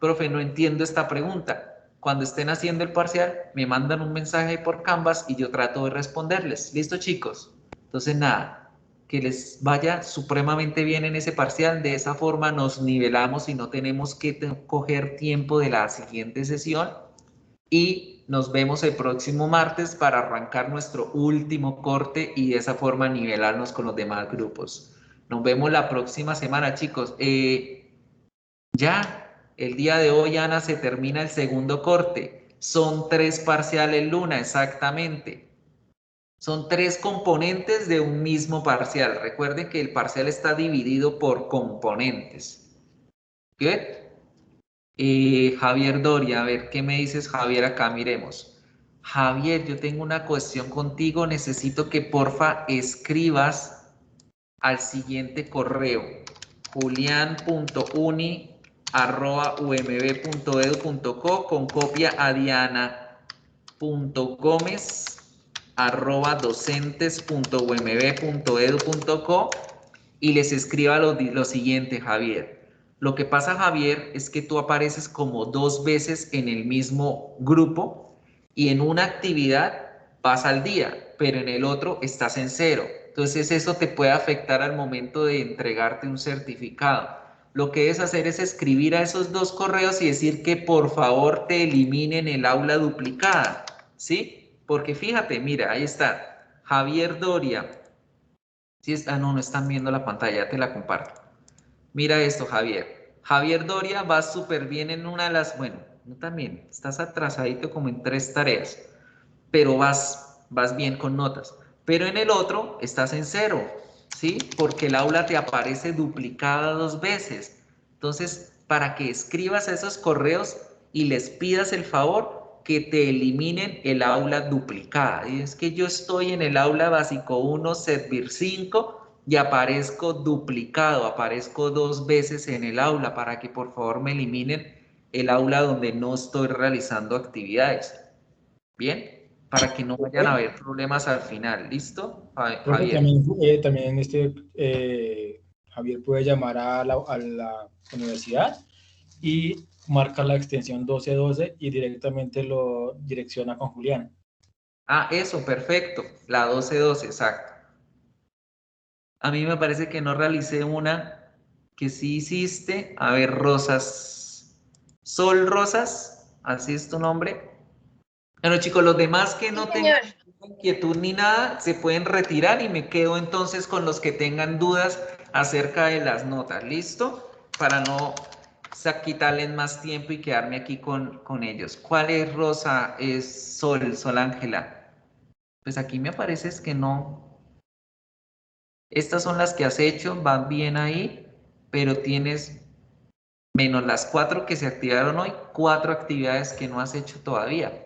profe, no entiendo esta pregunta. Cuando estén haciendo el parcial, me mandan un mensaje por Canvas y yo trato de responderles. ¿Listo, chicos? Entonces, nada, que les vaya supremamente bien en ese parcial. De esa forma nos nivelamos y no tenemos que coger tiempo de la siguiente sesión. Y nos vemos el próximo martes para arrancar nuestro último corte y de esa forma nivelarnos con los demás grupos. Nos vemos la próxima semana, chicos. Ya, el día de hoy, Ana, se termina el segundo corte. Son 3 parciales, Luna, exactamente. Son 3 componentes de un mismo parcial. Recuerden que el parcial está dividido por componentes. ¿Bien? Javier Doria, a ver, ¿qué me dices, Javier? Acá miremos. Javier, yo tengo una cuestión contigo. Necesito que porfa escribas al siguiente correo. julian.uni@umb.edu.co con copia a diana.gomez@docentes.umb.edu.co y les escriba lo siguiente, Javier. Lo que pasa, Javier, es que tú apareces como 2 veces en el mismo grupo y en una actividad vas al día, pero en el otro estás en cero. Entonces eso te puede afectar al momento de entregarte un certificado. Lo que debes hacer es escribir a esos 2 correos y decir que por favor te eliminen el aula duplicada, ¿sí? Porque fíjate, mira, ahí está, Javier Doria, No, no están viendo la pantalla, ya te la comparto. Mira esto, Javier. Javier Doria va súper bien en una de las, bueno, no también, estás atrasadito como en 3 tareas, pero vas bien con notas. Pero en el otro estás en 0, ¿sí? Porque el aula te aparece duplicada 2 veces. Entonces, para que escribas esos correos y les pidas el favor que te eliminen el aula duplicada. Y es que yo estoy en el aula básico 1, Servir 5 y aparezco duplicado, aparezco 2 veces en el aula para que por favor me eliminen el aula donde no estoy realizando actividades. Bien, para que no vayan a haber problemas al final. ¿Listo, Profe, Javier? también Javier puede llamar a la universidad y marca la extensión 1212 y directamente lo direcciona con Julián. Ah, eso, perfecto. La 1212, exacto. A mí me parece que no realicé una que sí hiciste. A ver, Rosas. Sol Rosas, así es tu nombre. Bueno, chicos, los demás que Sí, no tengan señor. inquietud ni nada, se pueden retirar y me quedo entonces con los que tengan dudas acerca de las notas. ¿Listo? Para no quitarles más tiempo y quedarme aquí con ellos. ¿Cuál es Rosa? Es Sol Ángela. Pues aquí me parece es que no. Estas son las que has hecho, van bien ahí, pero tienes menos las 4 que se activaron hoy, 4 actividades que no has hecho todavía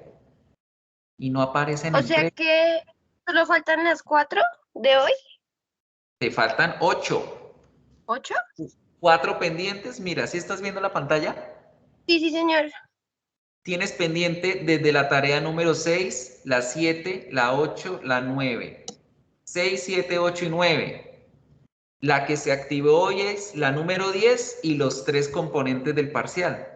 y no aparecen O en sea 3. que solo faltan las 4 de hoy. Te faltan 8. ¿8? 4 pendientes. Mira, si estás viendo la pantalla, Sí, sí, señor. tienes pendiente desde la tarea número 6, la 7, la 8, la 9. 6, 7, 8 y 9. La que se activó hoy es la número 10 y los 3 componentes del parcial.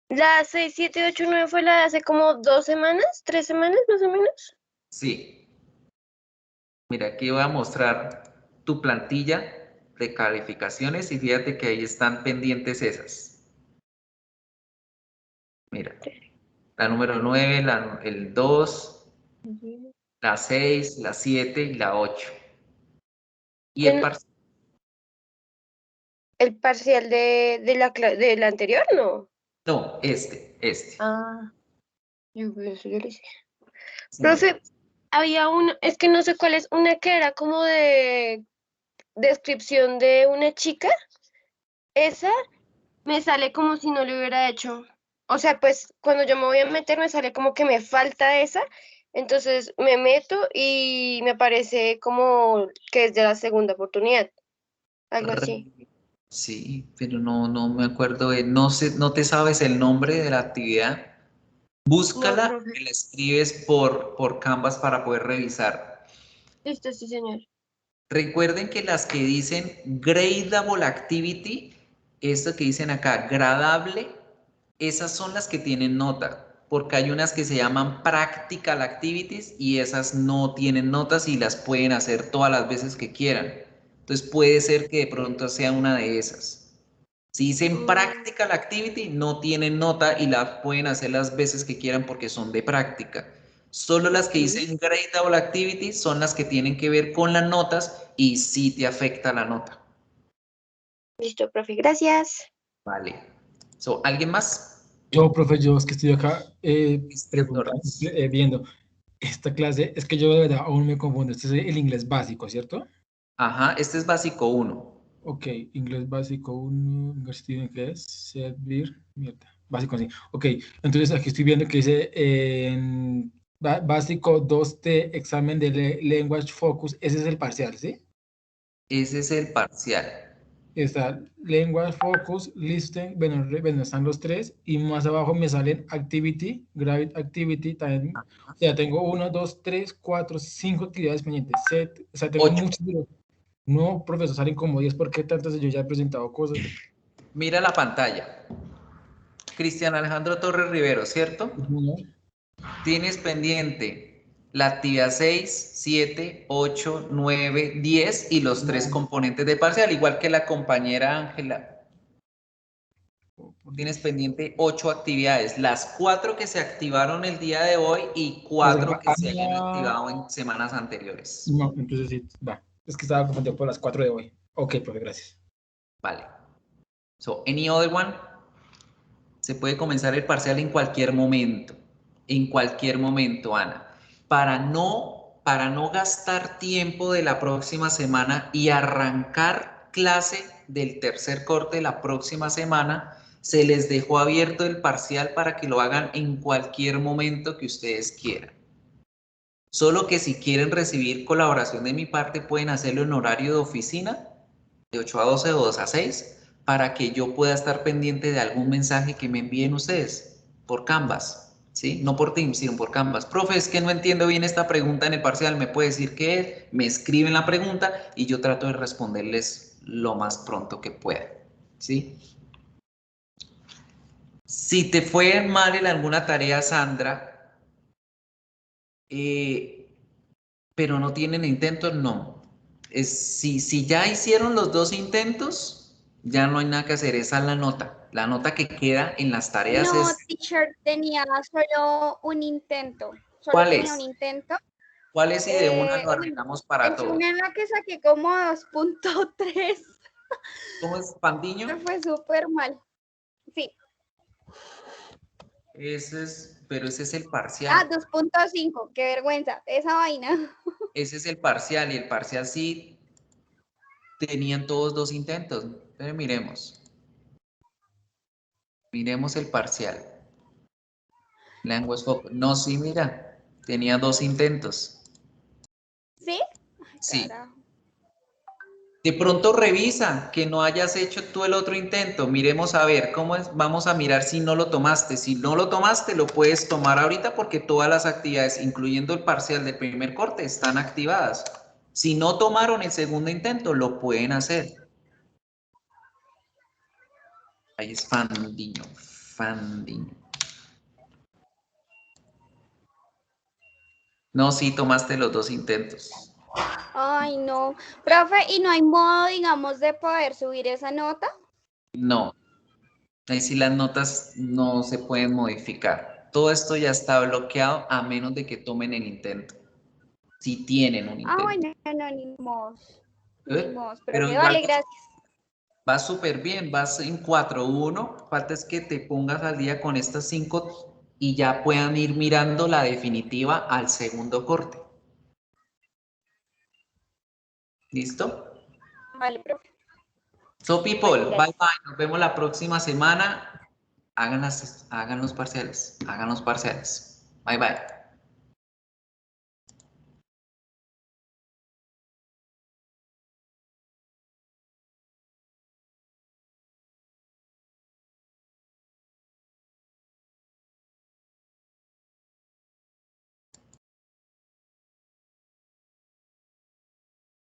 La 6, 7, 8, 9 fue la de hace como 2 semanas, 3 semanas más o menos. Sí. Mira, aquí voy a mostrar tu plantilla de calificaciones y fíjate que ahí están pendientes esas. Mira, la número 9, el 2, la 6, la 7 y la 8. Y el En parcial, el parcial de la anterior, ¿no? no, este. Ah, eso yo lo hice. Sí. Profe, había una, es que no sé cuál es, una que era como de descripción de una chica. Esa me sale como si no lo hubiera hecho. O sea, pues cuando yo me voy a meter me sale como que me falta esa. Entonces me meto y me parece como que es de la segunda oportunidad. Algo así. Sí, pero no me acuerdo no sé, no te sabes el nombre de la actividad. No, Búscala profe. y la escribes por Canvas para poder revisar. Listo, sí, señor. Recuerden que las que dicen gradable activity, esto que dicen acá, gradable, esas son las que tienen nota, porque hay unas que se llaman practical activities y esas no tienen notas y las pueden hacer todas las veces que quieran. Entonces puede ser que de pronto sea una de esas. Si dicen Mm, practical activity, no tienen nota y la pueden hacer las veces que quieran porque son de práctica. Solo las que ok. dicen gradable activity son las que tienen que ver con las notas y sí te afecta la nota. Listo, profe. Gracias. Vale. ¿Alguien más? Profe, yo es que estoy acá Cristian preguntando, Torres. viendo esta clase, es que yo de verdad aún me confundo. Este es el inglés básico, ¿cierto? Ajá, este es básico 1. Ok, inglés básico 1, ¿qué es? Servir, mierda, básico sí. Ok, entonces aquí estoy viendo que dice básico 2T, examen de Language Focus, ese es el parcial, ¿sí? Ese es el parcial. Está Language Focus, Listen, bueno, están los tres, y más abajo me salen Activity, Gravity Activity, también, o sea, tengo 1, 2, 3, 4, 5 actividades pendientes, set, o sea, tengo 8. muchos, no, profesor, salen como 10, ¿por qué tantas? Yo ya he presentado cosas. Mira la pantalla. Cristian Alejandro Torres Rivero, ¿cierto? Tienes pendiente la actividad 6, 7, 8, 9, 10 y los 3 componentes de parcial, igual que la compañera Ángela. Tienes pendiente 8 actividades, las 4 que se activaron el día de hoy y 4 que se hayan activado en semanas anteriores. No, entonces sí, va. Es que estaba confundido por las 4 de hoy. Ok, profe, gracias. Vale. So, any other one? Se puede comenzar el parcial en cualquier momento. En cualquier momento, Ana. Para no gastar tiempo de la próxima semana y arrancar clase del tercer corte la próxima semana, se les dejó abierto el parcial para que lo hagan en cualquier momento que ustedes quieran. Solo que si quieren recibir colaboración de mi parte, pueden hacerlo en horario de oficina, de 8 a 12 o 2 a 6, para que yo pueda estar pendiente de algún mensaje que me envíen ustedes por Canvas, ¿sí? No por Teams, sino por Canvas. Profe, es que no entiendo bien esta pregunta en el parcial, ¿me puede decir qué es? Me escriben la pregunta y yo trato de responderles lo más pronto que pueda, ¿sí? Si te fue mal en alguna tarea, Sandra, pero no tienen intentos, no. Si ya hicieron los 2 intentos, ya no hay nada que hacer. Esa es la nota. La nota que queda en las tareas No, es... teacher, tenía solo un intento. Solo ¿Cuál tenía es? un intento. ¿Cuál es? Y de una lo arreglamos para Es todos. una en la que saqué como 2.3. ¿Cómo es, Pandiño? Me fue súper mal. Sí. Ese es, pero ese es el parcial. Ah, 2.5. Qué vergüenza. Esa vaina. Ese es el parcial y el parcial sí tenían todos 2 intentos. Pero miremos. Miremos el parcial. Language Focus. No, sí, mira. Tenía 2 intentos. ¿Sí? Ay, Sí. carajo. De pronto revisa que no hayas hecho tú el otro intento. Miremos a ver cómo es. Vamos a mirar si no lo tomaste. Si no lo tomaste, lo puedes tomar ahorita porque todas las actividades, incluyendo el parcial del primer corte, están activadas. Si no tomaron el segundo intento, lo pueden hacer. Ahí es Fandiño. Fandiño. No, sí tomaste los 2 intentos. Ay, no. Profe, ¿y no hay modo, digamos, de poder subir esa nota? No. Ahí sí las notas no se pueden modificar. Todo esto ya está bloqueado a menos de que tomen el intento. Si tienen un intento. Ah, bueno, no, ni modo. Ni modo, Pero profe. igual Vale, gracias. vas súper bien, vas en 4-1. Falta es que te pongas al día con estas 5 y ya puedan ir mirando la definitiva al segundo corte. ¿Listo? Vale, profe. So people, Vale, bye gracias. bye. Nos vemos la próxima semana. Hagan los parciales. Hagan los parciales. Bye bye.